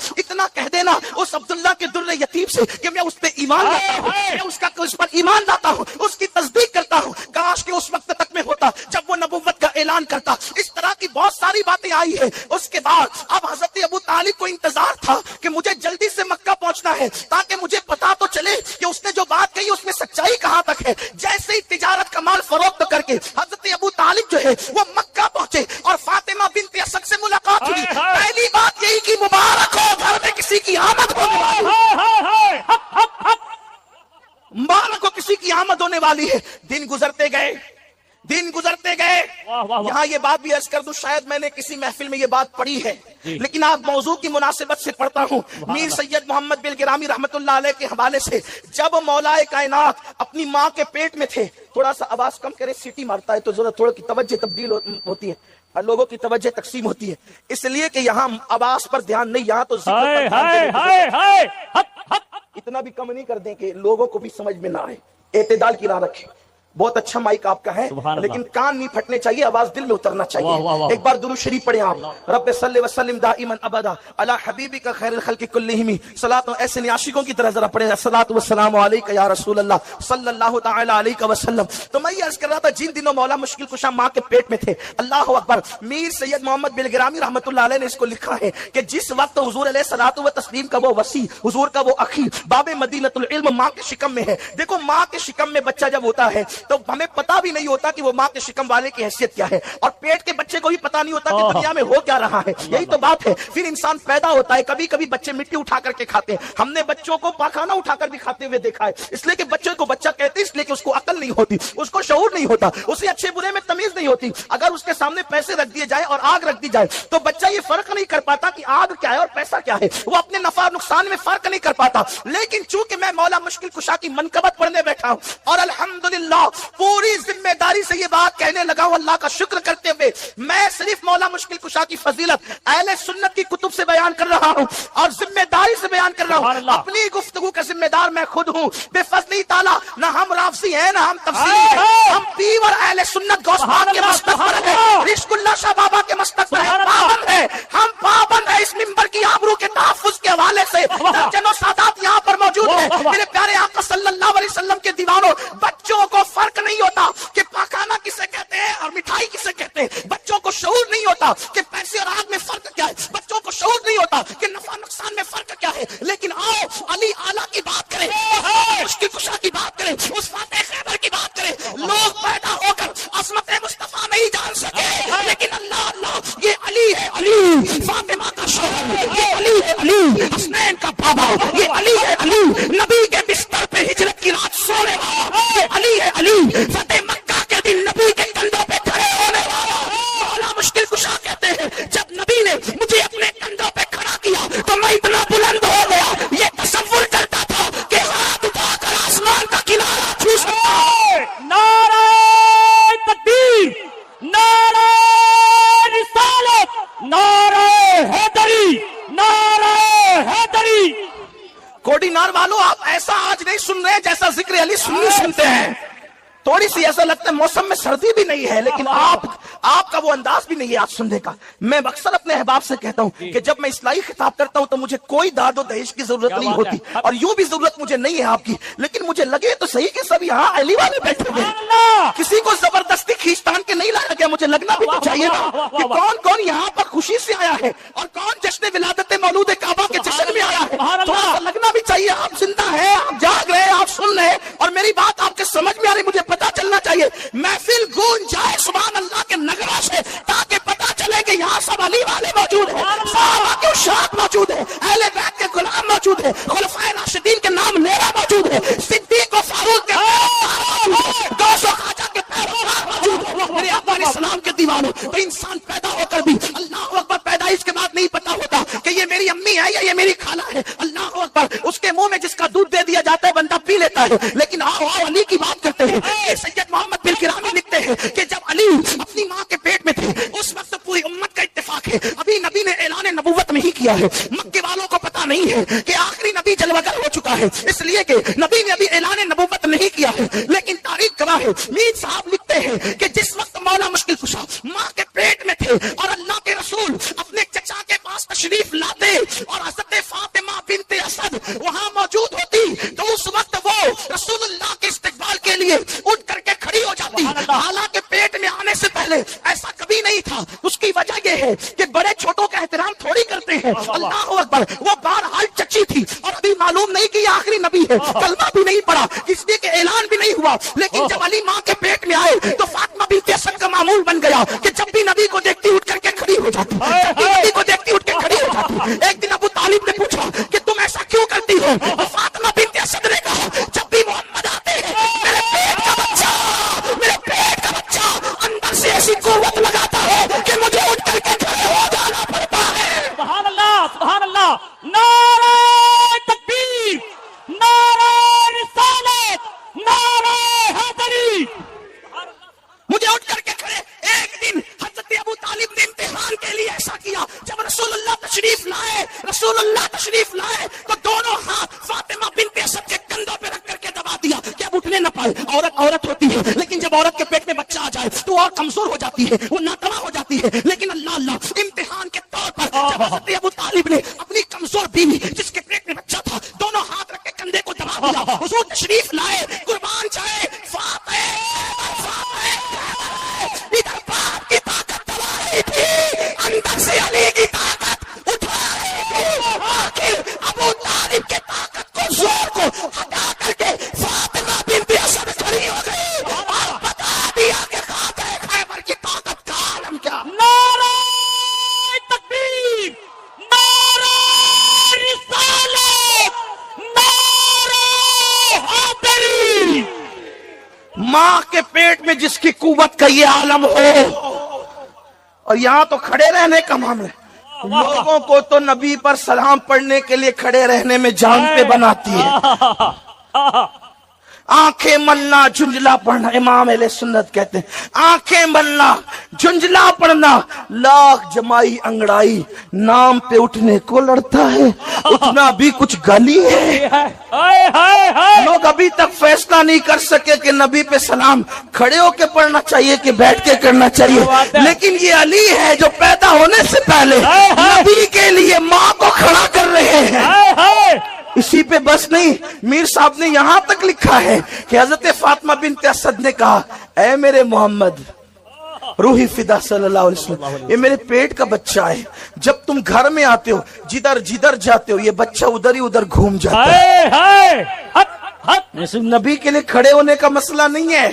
اس عبداللہ کے در یتیم سے کہ میں اس پہ ایمان لاتا ہوں، میں اس پر ایمان لاتا ہوں، اس کی تصدیق کرتا ہوں۔ کاش کہ اس وقت تک میں ہوتا جب وہ نبوت کا اعلان کرتا۔ اس طرح کی بہت ساری باتیں آئی ہیں۔ اس کے بعد اب حضرت ابو طالب کو انتظار تھا کہ مجھے جلدی سے مکہ پہنچنا ہے تاکہ مجھے پتا تو چلے کہ اس نے جو بات کہی اس میں سچائی کہاں تک ہے۔ جیسے ہی تجارت کا مال فروخت کر کے حضرت ابو طالب جو ہے وہ مکہ پہنچے اور فاطمہ بنت اسد سے ملاقات ہوئی۔ پہلی بات یہی کہ مبارک ہو، گھر میں کسی کی آمد ہونے والی ہے، مبارک ہو کسی کی آمد ہونے والی ہے۔ دن گزرتے گئے۔ یہاں یہ بات بھی عرض کر دوں، شاید میں نے کسی محفل میں یہ بات پڑھی ہے، لیکن آپ موضوع کی مناسبت سے پڑھتا ہوں۔ میر سید محمد بلگرامی رحمت اللہ علیہ کے حوالے سے، جب مولا کائنات اپنی ماں کے پیٹ میں تھے، تھوڑا سا آواز کم کرے، سیٹی مارتا ہے تو ذرا تھوڑا کی توجہ تبدیل ہوتی ہے، لوگوں کی توجہ تقسیم ہوتی ہے، اس لیے کہ یہاں آواز پر دھیان نہیں، یہاں تو ذکر پر دھیان اتنا بھی کم نہیں کر دیں کہ لوگوں کو بھی سمجھ میں نہ آئے۔ اعتدال کی راہ رکھیں۔ بہت اچھا مائک آپ کا ہے لیکن کان نہیں پھٹنے چاہیے، آواز دل میں اترنا چاہیے۔ ایک بار درود شریف پڑھیں آپ، رب صلی وسلم دائما ابدا علی حبیبک خیر الخلق کلہم، صلاۃ ایسے عاشقوں کی طرح ذرا پڑھیں، الصلاۃ والسلام علیک یا رسول اللہ صلی اللہ تعالی علیہ وسلم۔ تو میں یہ عرض کر رہا تھا، جن دنوں مولا مشکل کشا ماں کے پیٹ میں تھے، اللہ اکبر، میر سید محمد بلگرامی رحمت اللہ علیہ نے اس کو لکھا ہے کہ جس وقت حضور علیہ الصلوۃ و تسلیم کا وہ وسیع، حضور کا وہ اخی، باب مدینۃ العلم ماں کے شکم میں ہے۔ دیکھو ماں کے شکم میں بچہ جب ہوتا ہے تو ہمیں پتہ بھی نہیں ہوتا کہ وہ ماں کے شکم والے کی حیثیت کیا ہے، اور پیٹ کے بچے کو بھی پتہ نہیں ہوتا کہ دنیا میں ہو کیا رہا ہے۔ یہی تو بات ہے، پھر انسان پیدا ہوتا ہے، کبھی کبھی بچے مٹی اٹھا کر کے کھاتے ہیں، ہم نے بچوں کو پاخانہ اٹھا کر بھی کھاتے ہوئے دیکھا ہے، اس لیے کہ بچے کو بچہ کہتے ہیں، اس لیے کہ اس کو عقل نہیں ہوتی، اس کو شعور نہیں ہوتا، اسے اچھے برے میں تمیز نہیں ہوتی۔ اگر اس کے سامنے پیسے رکھ دیے جائے اور آگ رکھ دی جائے تو بچہ یہ فرق نہیں کر پاتا کہ آگ کیا ہے اور پیسہ کیا ہے، وہ اپنے نفع نقصان میں فرق نہیں کر پاتا۔ لیکن چونکہ میں مولا مشکل کشا کی منقبت پڑھنے بیٹھا ہوں اور الحمدللہ پوری ذمہ داری سے یہ بات کہنے لگا ہوں اللہ کا شکر کرتے ہوئے، میں صرف مولا مشکل کشا کی فضیلت اہل سنت کی کتب سے بیان کر رہا ہوں اور ذمہ داری سے بیان کر رہا ہوں، اپنی گفتگو کا ذمہ دار میں خود ہوں، بے فضلی تعالیٰ نہ ہم رافضی ہیں نہ ہم تفسیری ہیں، ہم پیور اہل سنت غوث پاک کے مستق پر ہیں، رشک اللہ شاہ بابا کے مستق پر ہیں، پابند ہیں، ہم پابند ہیں اس منبر کی آبرو کے تحفظ کے حوالے سے، درجنوں سادات یہاں پر موجود ہیں، میرے پیارے آقا صلی اللہ علیہ وسلم کے دیوانوں، بچوں کو فرق نہیں ہوتا کہ پاکانہ کسے کہتے ہیں اور مٹھائی کسے کہتے ہیں، بچوں کو شعور نہیں ہوتا کہ پیسے اور آگ میں فرق کیا ہے، بچوں کو شعور نہیں ہوتا کہ نفع نقصان میں فرق کیا ہے، لیکن آؤ علی اعلیٰ کی بات کریں، مشکل کشا کی بات کریں، اس فاتح خیبر کی بات کریں، لوگ پیدا ہو کر عظمت مصطفیٰ نہیں جان سکے، لیکن اللہ اللہ یہ علی ہے، علی فاطمہ کا شوہر، یہ علی ہے، علی حسنین کا بابا، یہ علی ہے، علی نبی کے بستر پہ ہجرت کی رات سونے والا، یہ علی ہے، علی فتح مکہ کے دن نبی کے کندھوں پہ کھڑے ہونے والا، مولا مشکل کشا کہتے ہیں جب نبی نے مجھے اپنے کندھوں پہ کھڑا کیا تو میں اتنا بلند ہو گیا، یہ تصور کرتا تھا کہ ہاتھ اٹھا کر آسمان کا کنارہ چھو سکتا ہوں۔ نعرہ تکبیر، نعرہ رسالت، نعرہ حیدری، نعرہ حیدری۔ کوڈینار والو آپ ایسا آج نہیں سن رہے جیسا ذکر علی سنی سنتے ہیں، تھوڑی سی ایسا لگتا ہے موسم میں سردی بھی نہیں ہے لیکن آپ کا وہ انداز بھی نہیں ہے آج سننے کا۔ میں اکثر اپنے احباب سے کہتا ہوں کہ جب میں اصلاحی خطاب کرتا ہوں تو مجھے کوئی داد و دہیش کی ضرورت نہیں ہوتی اور یوں بھی ضرورت مجھے نہیں ہے آپ کی، لیکن مجھے لگے تو صحیح کہ سب یہاں علی والے بیٹھے ہوئے ہیں، کسی کو زبردستی کھینچتان کے نہیں لایا گیا، مجھے لگنا بھی تو چاہیے نا کہ کون کون یہاں پر خوشی سے آیا ہے اور کون جشن ولادت مولود کعبہ کے جشن میں آیا ہے، تھوڑا سا لگنا بھی چاہیے آپ زندہ ہیں، آپ جاگ رہے ہیں، آپ سن رہے ہیں اور میری بات آپ کے سمجھ میں آ رہی، مجھے پتا چلنا چاہیے، محفل گونج جائے سبحان اللہ کے نغمہ سے تاکہ پتا چلے کہ یہاں سب علی والے موجود ہیں، صحابہ کے اشاعت موجود ہیں، اہل بیت کے غلام موجود ہیں، خلفائے راشدین کے نام لیرا موجود ہے، صدیق و فاروق کے غوث و خواجہ کے پیروکار موجود ہیں، میرے آقا علیہ السلام کے دیوانوں، تو انسان پیدا ہو کر بھی اللہ اکبر پیدائش کے بعد نہیں پتا ہوتا کہ یہ میری امی ہے یا یہ میری خالہ ہے، اللہ اکبر اس کے منہ میں جس کا دودھ دے دیا جاتا ہے بندہ پی لیتا ہے، لیکن آؤ علی کی بات کرتے ہیں۔ سید محمد بن کرامی لکھتے ہیں کہ جب علی اپنی ماں کے پیٹ میں تھے اس وقت پوری امت کا اتفاق ہے ابھی نبی نے اعلان نبوت نہیں کیا ہے، مکے والوں کو پتا نہیں ہے کہ آخری نبی جلوہ گر ہو چکا ہے، اس لیے کہ نبی نے ابھی اعلان نبوت نہیں کیا ہے، لیکن تاریخ گواہ ہے، میر صاحب لکھتے ہیں کہ جس وقت مولا مشکل کشا ماں کے پیٹ میں تھے اور اللہ کے رسول اپنے چچا کے پاس تشریف لاتے اور حضرت فاطمہ بنت اسد وہاں موجود ہوتی تو اس وقت وہ رسول اللہ کے استقبال کے لیے اٹھ کر کے کھڑی ہو جاتی، حالانکہ پیٹ میں آنے سے پہلے ایسا کبھی نہیں تھا۔ اس کی وجہ یہ ہے کہ بڑے چھوٹوں کا احترام تھوڑی کرتے ہیں، اللہ اکبر، وہ بہرحال چچی تھی اور ابھی معلوم نہیں کہ یہ آخری نبی ہے، کلمہ بھی نہیں پڑا اس لیے کہ اعلان بھی نہیں ہوا، لیکن جب علی ماں کے پیٹ میں آئے تو فاطمہ بنت اسد کا معمول بن گیا کہ جب بھی نبی کو دیکھتی اٹھ کر کے کھڑی ہو جاتی، جب بھی نبی کو دیکھتی اٹھ کے کھڑی ہو جاتی۔ ایک دن ابو طالب نے پوچھا کہ تم ایسا کیوں کرتی ہو؟ فاطمہ بنت اسد نے کہا جب بھی محمد آتے ہیں میرے پیٹ کا بچہ اندر سے ایسی قوت لگاتا ہے کہ مجھے اٹھ کر کے کھڑے ہو جانا پڑتا ہے۔ سبحان اللہ، سبحان اللہ، نعرہ تکبیر، نعرہ رسالت، نعرہ حیدری۔ مجھے اٹھ کر کے کھڑے، ایک دن حضرت ابو طالب نے امتحان کے لیے ایسا کیا، جب رسول اللہ تشریف لائے تو دونوں ہاتھ فاطمہ بنت اسد کے کندھوں پہ رکھ کر کے دبا دیا کہ اب اٹھنے نہ پائے، عورت ہوتی ہے لیکن جب عورت کے پیٹ میں بچہ آ جائے تو اور کمزور ہو جاتی ہے، وہ ناتواں ہو جاتی ہے، لیکن اللہ امتحان کے طور پر جب حضرت ابو طالب نے اپنی کمزور بیوی جس کے پیٹ میں بچہ تھا دونوں ہاتھ رکھ کے کندھے کو دبا دیا، حضور تشریف لائے، قربان جائے فاطمہ ادھر باپ کی طاقت دبا رہی تھی، اندر سے علی کی طاقت اٹھا رہی تھی، آخر ابو طالب کے طاقت کو زور کو ہٹا کر کے فاطمہ بنت اسد کھڑی ہو گئی اور بتا دیا کہ خاتون خیبر کی طاقت کا عالم کیا۔ نعرہ تکبیر، نعرہ رسالت، نعرہ حیدری۔ ماں کے پیٹ میں جس کی قوت کا یہ عالم ہو، اور یہاں تو کھڑے رہنے کا معاملہ ہے، لوگوں کو تو نبی پر سلام پڑھنے کے لیے کھڑے رہنے میں جان پہ بناتی ہے۔ آنکھیں ملنا جھنجلا پڑھنا، امام اہل سنت کہتے ہیں آنکھیں ملنا جھنجلا پڑھنا لاکھ جمائی انگڑائی نام پہ اٹھنے کو لڑتا ہے، اٹھنا بھی کچھ گالی ہے۔ ہائے ہائے ہائے لوگ ابھی تک فیصلہ نہیں کر سکے کہ نبی پہ سلام کھڑے ہو کے پڑھنا چاہیے کہ بیٹھ کے کرنا چاہیے، لیکن یہ علی ہے جو پیدا ہونے سے پہلے نبی کے لیے ماں کو کھڑا کر رہے ہیں۔ ہائے ہائے اسی پہ بس نہیں، میر صاحب نے یہاں تک لکھا ہے کہ حضرت فاطمہ بنت اسد نے کہا اے میرے محمد روحی فدا صلی اللہ علیہ وسلم، یہ میرے پیٹ کا بچہ ہے، جب تم گھر میں آتے ہو جدھر جدھر جاتے ہو یہ بچہ ادھر ہی ادھر گھوم جاتا ہے۔ ہائے ہائے حق حق صرف نبی کے لیے کھڑے ہونے کا مسئلہ نہیں ہے،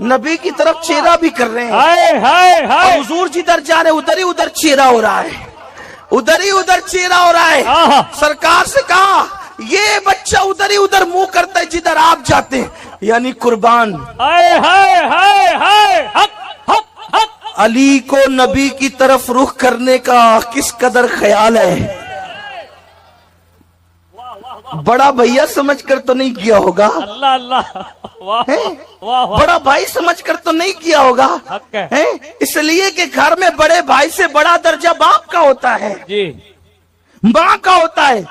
نبی کی طرف چہرہ بھی کر رہے ہیں، ہائے ہائے ہائے حضور جدھر جا رہے ادھر ہی ادھر چہرہ ہو رہا ہے، ادھر ہی ادھر چہرہ ہو رہا ہے۔ آہا۔ سرکار سے کہا یہ بچہ ادھر ہی ادھر منہ کرتا ہے جدھر آپ جاتے ہیں، یعنی قربان ہائے ہائے ہائے ہائے حق حق حق علی کو نبی کی طرف رخ کرنے کا کس قدر خیال ہے۔ بڑا بھیا سمجھ کر تو نہیں کیا ہوگا، اللہ اللہ واہ ہیں؟ واہ واہ بڑا بھائی سمجھ کر تو نہیں کیا ہوگا، حق ہے۔ ہیں؟ اس لیے کہ گھر میں بڑے بھائی سے بڑا درجہ باپ کا ہوتا ہے، جی ماں کا ہوتا ہے،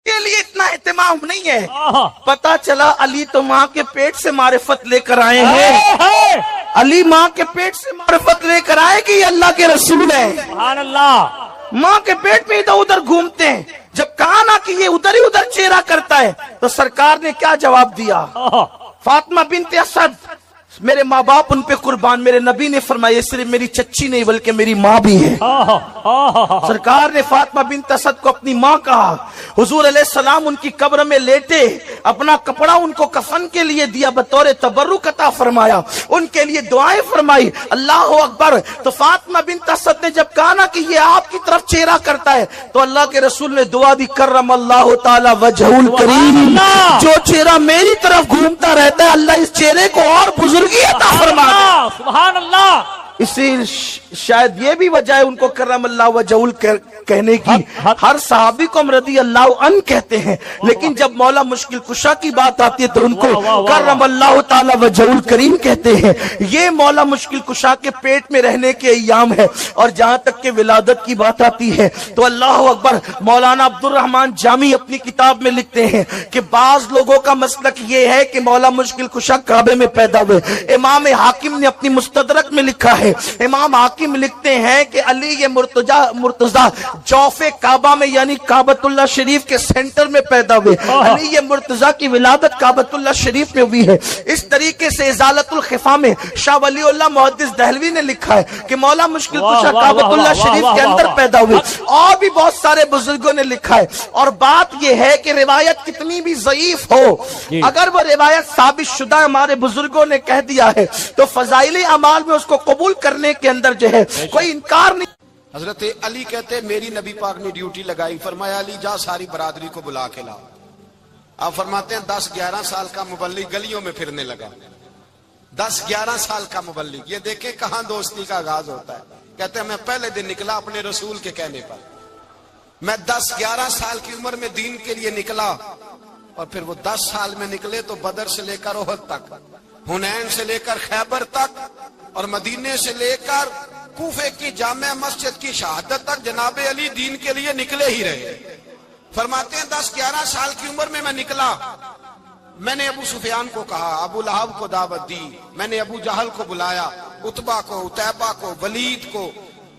کے لیے اتنا اہتمام نہیں ہے۔ آہا۔ پتا چلا علی تو ماں کے پیٹ سے معرفت لے کر آئے ہیں، ہائے ہائے علی ماں کے پیٹ سے معرفت لے کر آئے کہ یہ اللہ کے رسول ہیں، سبحان اللہ ماں کے پیٹ میں ادھر ادھر گھومتے ہیں۔ جب کہا نا کہ یہ ادھر ہی ادھر چہرہ کرتا ہے تو سرکار نے کیا جواب دیا؟ آہا۔ فاطمہ بنت اسد میرے ماں باپ ان پہ قربان، میرے نبی نے فرمایا صرف میری چچی نہیں بلکہ میری ماں بھی ہے۔ آہا آہا سرکار نے فاطمہ بنت اسد کو اپنی ماں کہا، حضور علیہ السلام ان کی قبر میں لیٹے، اپنا کپڑا ان کو کفن کے لیے دیا، بطور تبرک عطا فرمایا، ان کے لیے دعائیں فرمائی، اللہ اکبر۔ تو فاطمہ بنت اسد نے جب کہا نا کہ یہ آپ کی طرف چہرہ کرتا ہے تو اللہ کے رسول نے دعا دی، کرم اللہ تعالی وجہ الکریم، اللہ۔ جو چہرہ میری طرف گھومتا رہتا ہے اللہ اس چہرے کو اور بزرگی عطا فرما دے۔ سبحان اللہ اسی شاید یہ بھی وجہ ہے ان کو کرم اللہ وجہ کہنے کی۔ ہر صحابی کو ہم رضی اللہ عنہ کہتے ہیں، لیکن جب مولا مشکل کشا کی بات آتی ہے تو ان کو کرم اللہ تعالی وجہ الکریم کہتے ہیں۔ یہ مولا مشکل کشا کے پیٹ میں رہنے کے ایام ہے، اور جہاں تک کہ ولادت کی بات آتی ہے تو اللہ اکبر، مولانا عبد الرحمن جامی اپنی کتاب میں لکھتے ہیں کہ بعض لوگوں کا مسلک یہ ہے کہ مولا مشکل کشا کعبے میں پیدا ہوئے۔ امام حاکم نے اپنی مستدرک میں لکھا ہے، امام حاکم لکھتے ہیں کہ علی یہ مرتضی جوف کعبہ میں یعنی کعبۃ اللہ شریف کے سینٹر میں پیدا ہوئے، علی یہ مرتضی کی ولادت کعبۃ اللہ شریف میں ہوئی ہے۔ اس طریقے سے ازالت الخفا میں شاہ ولی اللہ محدث دہلوی نے لکھا ہے کہ مولا مشکل کشا کعبۃ اللہ شریف کے اندر پیدا ہوئے، اور بھی بہت سارے بزرگوں نے لکھا ہے۔ اور بات یہ ہے کہ روایت کتنی بھی ضعیف ہو، اگر وہ روایت ثابت شدہ ہمارے بزرگوں نے کہہ دیا ہے تو فضائل اعمال میں اس کو قبول کرنے کے اندر جو ہے کوئی انکار نہیں۔ حضرت علی کہتے میری نبی پاک نے ڈیوٹی لگائی، فرمایا علی جا ساری برادری کو بلا کے لا۔ آپ فرماتے ہیں 10-11 سال کا مبلغ گلیوں میں پھرنے لگا، 10-11 سال کا مبلغ، یہ دیکھیں کہاں دوستی کا آغاز ہوتا ہے۔ کہتے ہیں میں پہلے دن نکلا اپنے رسول کے کہنے پر، میں 10-11 سال کی عمر میں دین کے لیے نکلا، اور پھر وہ 10 سال میں نکلے تو بدر سے لے کر احد تک، حنین سے لے کر خیبر تک، اور مدینے سے لے کر کوفے کی جامع مسجد کی شہادت تک جناب علی دین کے لیے نکلے ہی رہے۔ فرماتے ہیں 10-11 سال کی عمر میں میں نکلا، میں نے ابو سفیان کو کہا، ابو لہب کو دعوت دی، میں نے ابو جہل کو بلایا، عتبہ کو، عتیبہ کو، ولید کو،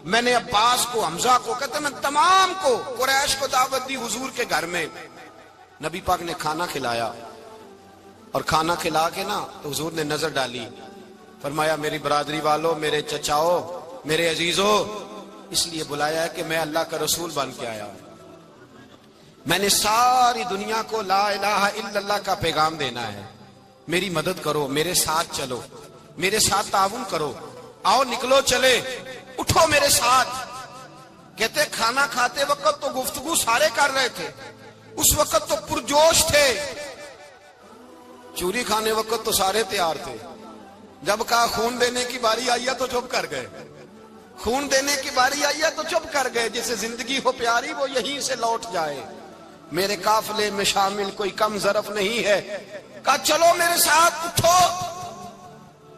میں نے عباس کو، حمزہ کو، کہتے میں تمام کو، قریش کو دعوت دی حضور کے گھر میں۔ نبی پاک نے کھانا کھلایا، اور کھانا کھلا کے نا تو حضور نے نظر ڈالی، فرمایا میری برادری والوں، میرے چچاؤ، میرے عزیزوں، اس لیے بلایا ہے کہ میں اللہ کا رسول بن کے آیا ہوں، میں نے ساری دنیا کو لا الہ الا اللہ کا پیغام دینا ہے، میری مدد کرو، میرے ساتھ چلو، میرے ساتھ تعاون کرو، آؤ نکلو چلے، اٹھو میرے ساتھ۔ کہتے کھانا کھاتے وقت تو گفتگو سارے کر رہے تھے، اس وقت تو پرجوش تھے، چوری کھانے وقت تو سارے تیار تھے، جب کہا خون دینے کی باری آئی ہے تو چپ کر گئے، خون دینے کی باری آئی ہے تو چپ کر گئے، جسے زندگی ہو پیاری وہ یہیں سے لوٹ جائے، میرے قافلے میں شامل کوئی کم ظرف نہیں ہے. کہا چلو میرے ساتھ اٹھو.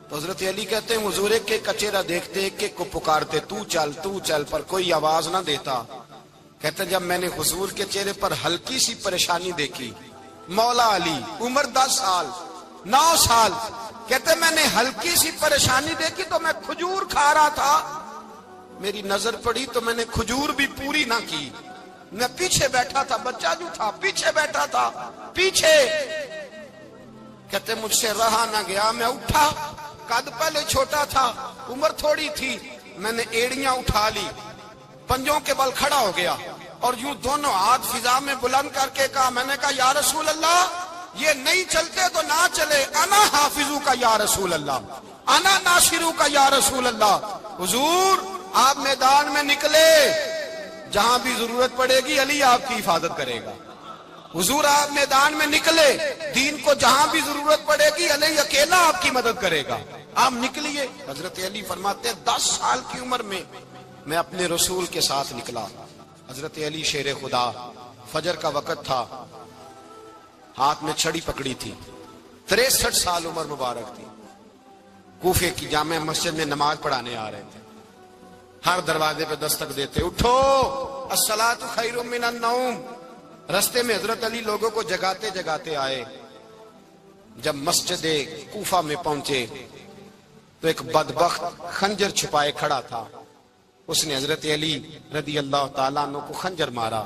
تو حضرت علی کہتے ہیں حضور ایک ایک کا چہرہ دیکھتے ایک ایک کو پکارتے تو چل پر کوئی آواز نہ دیتا. کہتے ہیں جب میں نے حضور کے چہرے پر ہلکی سی پریشانی دیکھی, مولا علی عمر 10 سال 9 سال, کہتے ہیں میں نے ہلکی سی پریشانی دیکھی تو میں کھجور کھا رہا تھا, میری نظر پڑی تو میں نے کھجور بھی پوری نہ کی. میں پیچھے بیٹھا تھا, بچہ جو تھا پیچھے بیٹھا تھا پیچھے. کہتے مجھ سے رہا نہ گیا, میں اٹھا. قد پہلے چھوٹا تھا, عمر تھوڑی تھی, میں نے ایڑیاں اٹھا لی, پنجوں کے بل کھڑا ہو گیا اور یوں دونوں ہاتھ فضا میں بلند کر کے کہا, میں نے کہا یا رسول اللہ یہ نہیں چلتے تو نہ چلے, انا حافظو کا یا رسول اللہ, انا ناصرو کا یا رسول اللہ. حضور آپ میدان میں نکلے, جہاں بھی ضرورت پڑے گی علی آپ کی حفاظت کرے گا. حضور آپ میدان میں نکلے, دین کو جہاں بھی ضرورت پڑے گی علی اکیلا آپ کی مدد کرے گا. آپ نکلیے. حضرت علی فرماتے 10 سال کی عمر میں اپنے رسول کے ساتھ نکلا. حضرت علی شیر خدا, فجر کا وقت تھا, ہاتھ میں چھڑی پکڑی تھی, 63 سال عمر مبارک تھی. کوفے کی جامع مسجد میں نماز پڑھانے آ رہے تھے. ہر دروازے پہ دستک دیتے, اٹھو الصلاۃ خیر من النوم. رستے میں حضرت علی لوگوں کو جگاتے جگاتے آئے. جب مسجد کوفہ میں پہنچے تو ایک بدبخت خنجر چھپائے کھڑا تھا. اس نے حضرت علی رضی اللہ تعالیٰ عنہ کو خنجر مارا.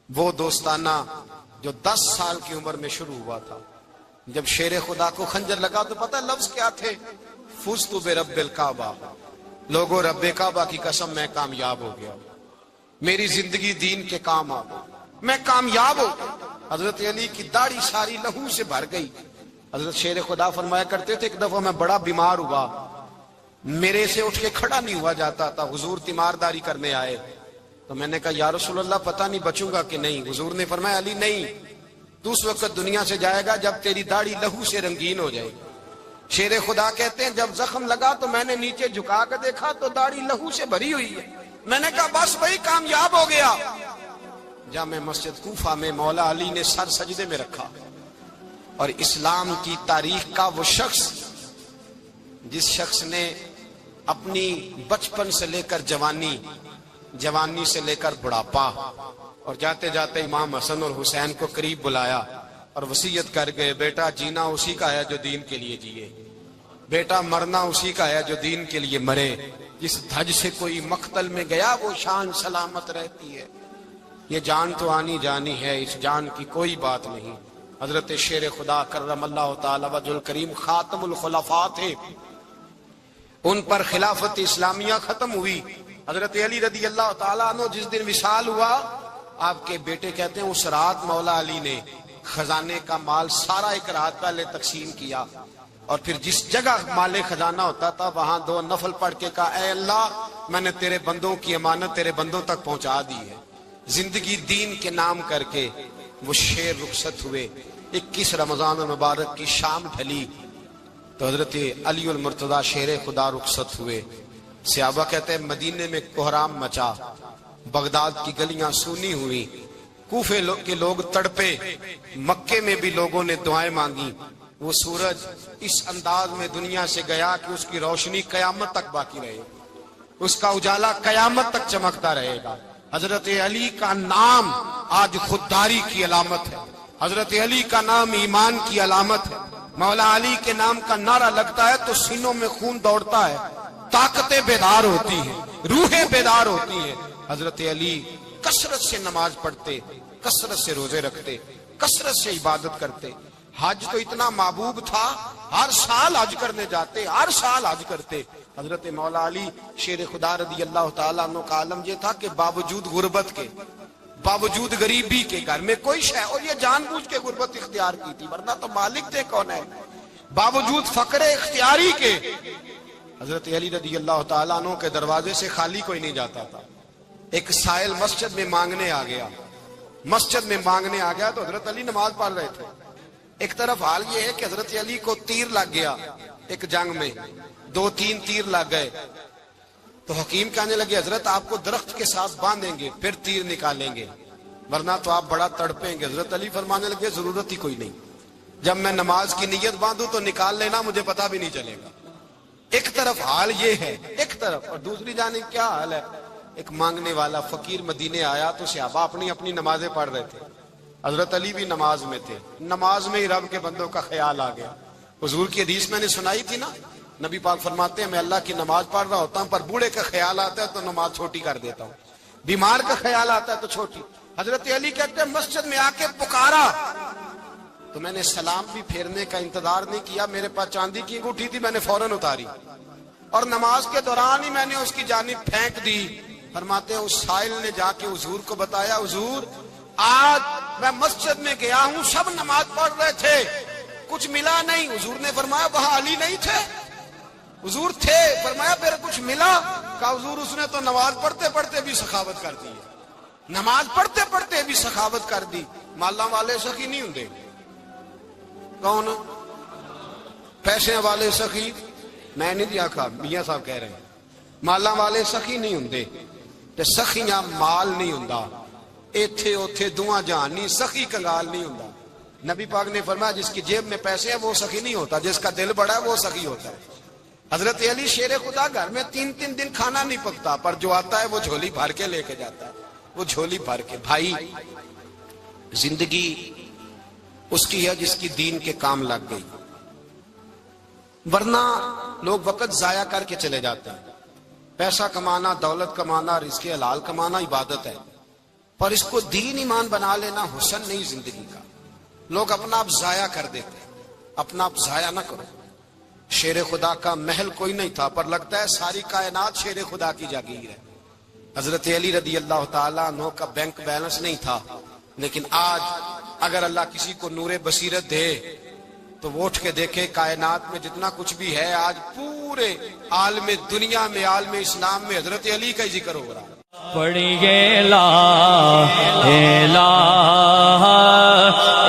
وہ دوستانہ جو 10 سال کی عمر میں شروع ہوا تھا. جب شیر خدا کو خنجر لگا تو پتہ لفظ کیا تھے, فزت برب الکعبہ. لوگوں رب کعبہ کی قسم میں کامیاب ہو گیا, میری زندگی دین کے کام آ گئی, میں کامیاب ہو گیا. حضرت علی کی داڑھی ساری لہو سے بھر گئی. حضرت شیر خدا فرمایا کرتے تھے ایک دفعہ میں بڑا بیمار ہوا, میرے سے اٹھ کے کھڑا نہیں ہوا جاتا تھا. حضور تیمارداری کرنے آئے تو میں نے کہا یا رسول اللہ پتہ نہیں بچوں گا کہ نہیں. حضور نے فرمایا علی نہیں, تو اس وقت دنیا سے جائے گا جب تیری داڑھی لہو سے رنگین ہو جائے گی. شیر خدا کہتے ہیں جب زخم لگا تو میں نے نیچے جھکا کر دیکھا تو داڑھی لہو سے بھری ہوئی ہے. میں نے کہا بس وہی کامیاب ہو گیا. جامع مسجد کوفہ میں مولا علی نے سر سجدے میں رکھا اور اسلام کی تاریخ کا وہ شخص جس شخص نے اپنی بچپن سے لے کر جوانی سے لے کر بڑھاپا اور جاتے جاتے امام حسن اور حسین کو قریب بلایا اور وصیت کر گئے, بیٹا جینا اسی کا ہے جو دین کے لیے جیے, بیٹا مرنا اسی کا ہے جو دین کے لیے مرے. جس دھج سے کوئی مقتل میں گیا وہ شان سلامت رہتی ہے. یہ جان تو آنی جانی ہے, اس جان کی کوئی بات نہیں. حضرت شیر خدا کرم اللہ تعالی وجہ الکریم خاتم الخلفاء تھے, ان پر خلافت اسلامیہ ختم ہوئی. حضرت علی رضی اللہ تعالیٰ عنہ جس دن وصال ہوا, آپ کے بیٹے کہتے ہیں اس رات مولا علی نے خزانے کا مال سارا ایک رات پہلے تقسیم کیا اور پھر جس جگہ مال خزانہ ہوتا تھا وہاں 2 نفل پڑھ کے کہا اے اللہ میں نے تیرے بندوں کی امانت تیرے بندوں تک پہنچا دی ہے. زندگی دین کے نام کر کے وہ شیر رخصت ہوئے. 21 رمضان المبارک کی شام ڈھلی تو حضرت علی المرتضی شیر خدا رخصت ہوئے. صحابہ کہتے ہیں مدینے میں کوہرام مچا, بغداد کی گلیاں سونی ہوئی, کوفے کے لوگ تڑپے, مکے میں بھی لوگوں نے دعائیں مانگی. وہ سورج اس انداز میں دنیا سے گیا کہ اس کی روشنی قیامت تک باقی رہے, اس کا اجالا قیامت تک چمکتا رہے گا. حضرت علی کا نام آج خودداری کی علامت ہے, حضرت علی کا نام ایمان کی علامت ہے. مولا علی کے نام کا نعرہ لگتا ہے تو سینوں میں خون دوڑتا ہے, طاقتیں بیدار ہوتی ہیں, روحیں بیدار ہوتی ہیں. حضرت علی کثرت سے نماز پڑھتے, کثرت سے روزے رکھتے, کثرت سے عبادت کرتے. حج تو اتنا محبوب تھا, ہر سال حج کرنے جاتے, ہر سال حج کرتے. حضرت مولا علی شیر خدا رضی اللہ تعالیٰ عنہ کا عالم یہ تھا کہ باوجود غربت کے, باوجود غریبی کے, گھر میں کوئی شے, اور یہ جان بوجھ کے غربت اختیار کی تھی ورنہ تو مالک تھے کون ہے, باوجود فقر اختیاری کے حضرت علی رضی اللہ تعالیٰ عنہ کے دروازے سے خالی کوئی نہیں جاتا تھا. ایک سائل مسجد میں مانگنے آ گیا, مسجد میں مانگنے آ گیا تو حضرت علی نماز پڑھ رہے تھے. ایک طرف حال یہ ہے کہ حضرت علی کو تیر لگ گیا ایک جنگ میں, 2-3 تیر لگ گئے تو حکیم کہنے لگے حضرت آپ کو درخت کے ساتھ باندھیں گے پھر تیر نکالیں گے. ورنہ تو آپ بڑا تڑپیں گے. حضرت علی فرمانے لگے ضرورت ہی کوئی نہیں, جب میں نماز کی نیت باندھوں تو نکال لینا, مجھے پتا بھی نہیں چلے گا. ایک طرف حال یہ ہے, ایک طرف, اور دوسری جانب کیا حال ہے. ایک مانگنے والا فقیر مدینے آیا تو صحابہ اپنی اپنی نمازیں پڑھ رہے تھے, حضرت علی بھی نماز میں تھے. نماز میں ہی رب کے بندوں کا خیال آ گیا. حضور کی حدیث میں نے سنائی تھی نا, نبی پاک فرماتے ہیں میں اللہ کی نماز پڑھ رہا ہوتا ہوں, پر بوڑھے کا خیال آتا ہے تو نماز چھوٹی کر دیتا ہوں, بیمار کا خیال آتا ہے تو چھوٹی. حضرت علی کہتے ہیں مسجد میں آ کے پکارا تو میں نے سلام بھی پھیرنے کا انتظار نہیں کیا, میرے پاس چاندی کی انگوٹھی تھی, میں نے فوراً اتاری اور نماز کے دوران ہی میں نے اس کی جانب پھینک دی. فرماتے ہیں اس سائل نے جا کے حضور کو بتایا, حضور آج میں مسجد میں گیا ہوں, سب نماز پڑھ رہے تھے, کچھ ملا نہیں. حضور نے فرمایا وہاں علی نہیں تھے؟ حضور تھے. فرمایا پھر کچھ ملا؟ کہا حضور اس نے تو نماز پڑھتے پڑھتے بھی سخاوت کر دی, نماز پڑھتے پڑھتے بھی سخاوت کر دی. مالاں والے سخی نہیں ہوندے. کون؟ پیسے والے سخی میں نہیں دیا کہا, میاں صاحب کہہ رہے ہیں مالاں والے سخی نہیں ہوندے, تے سخیاں مال نہیں ہوندا. ایتھے اوتھے دعا جہان نہیں, سخی کنگال نہیں ہوندا. نبی پاک نے فرمایا جس کی جیب میں پیسے ہیں وہ سخی نہیں ہوتا, جس کا دل بڑا ہے وہ سخی ہوتا ہے. حضرت علی شیر خدا گھر میں 3 دن کھانا نہیں پکتا, پر جو آتا ہے وہ جھولی بھر کے لے کے جاتا ہے, وہ جھولی بھر کے. بھائی زندگی اس کی ہے جس کی دین کے کام لگ گئی, ورنہ لوگ وقت ضائع کر کے چلے جاتے ہیں. پیسہ کمانا, دولت کمانا, رزق حلال کمانا عبادت ہے, پر اس کو دین ایمان بنا لینا حسن نہیں زندگی کا. لوگ اپنا آپ ضائع کر دیتے ہیں, اپنا آپ ضائع نہ کرو. شیر خدا کا محل کوئی نہیں تھا, پر لگتا ہے ساری کائنات شیر خدا کی جاگیر ہے. حضرت علی رضی اللہ تعالیٰ عنہ کا بینک بیلنس نہیں تھا, لیکن آج اگر اللہ کسی کو نور بصیرت دے تو وہ اٹھ کے دیکھے کائنات میں جتنا کچھ بھی ہے, آج پورے عالم دنیا میں, عالم اسلام میں حضرت علی کا ہی ذکر ہو رہا ہے. پڑھیے لا الہ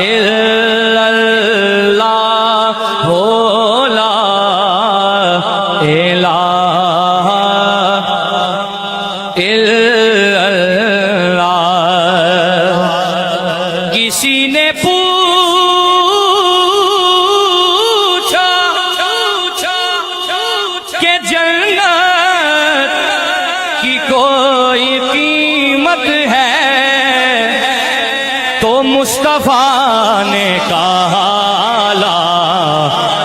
الا اللہ ہو, لا الہ الا اللہ. کسی نے کہ جنت کی کوئی قیمت ہے, تو مصطفیٰ نے کہا لا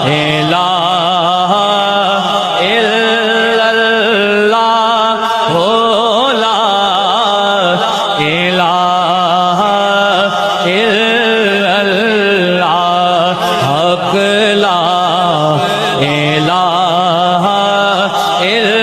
الہ الا اللہ ہو, لا الہ الا اللہ حق, لا الہ الا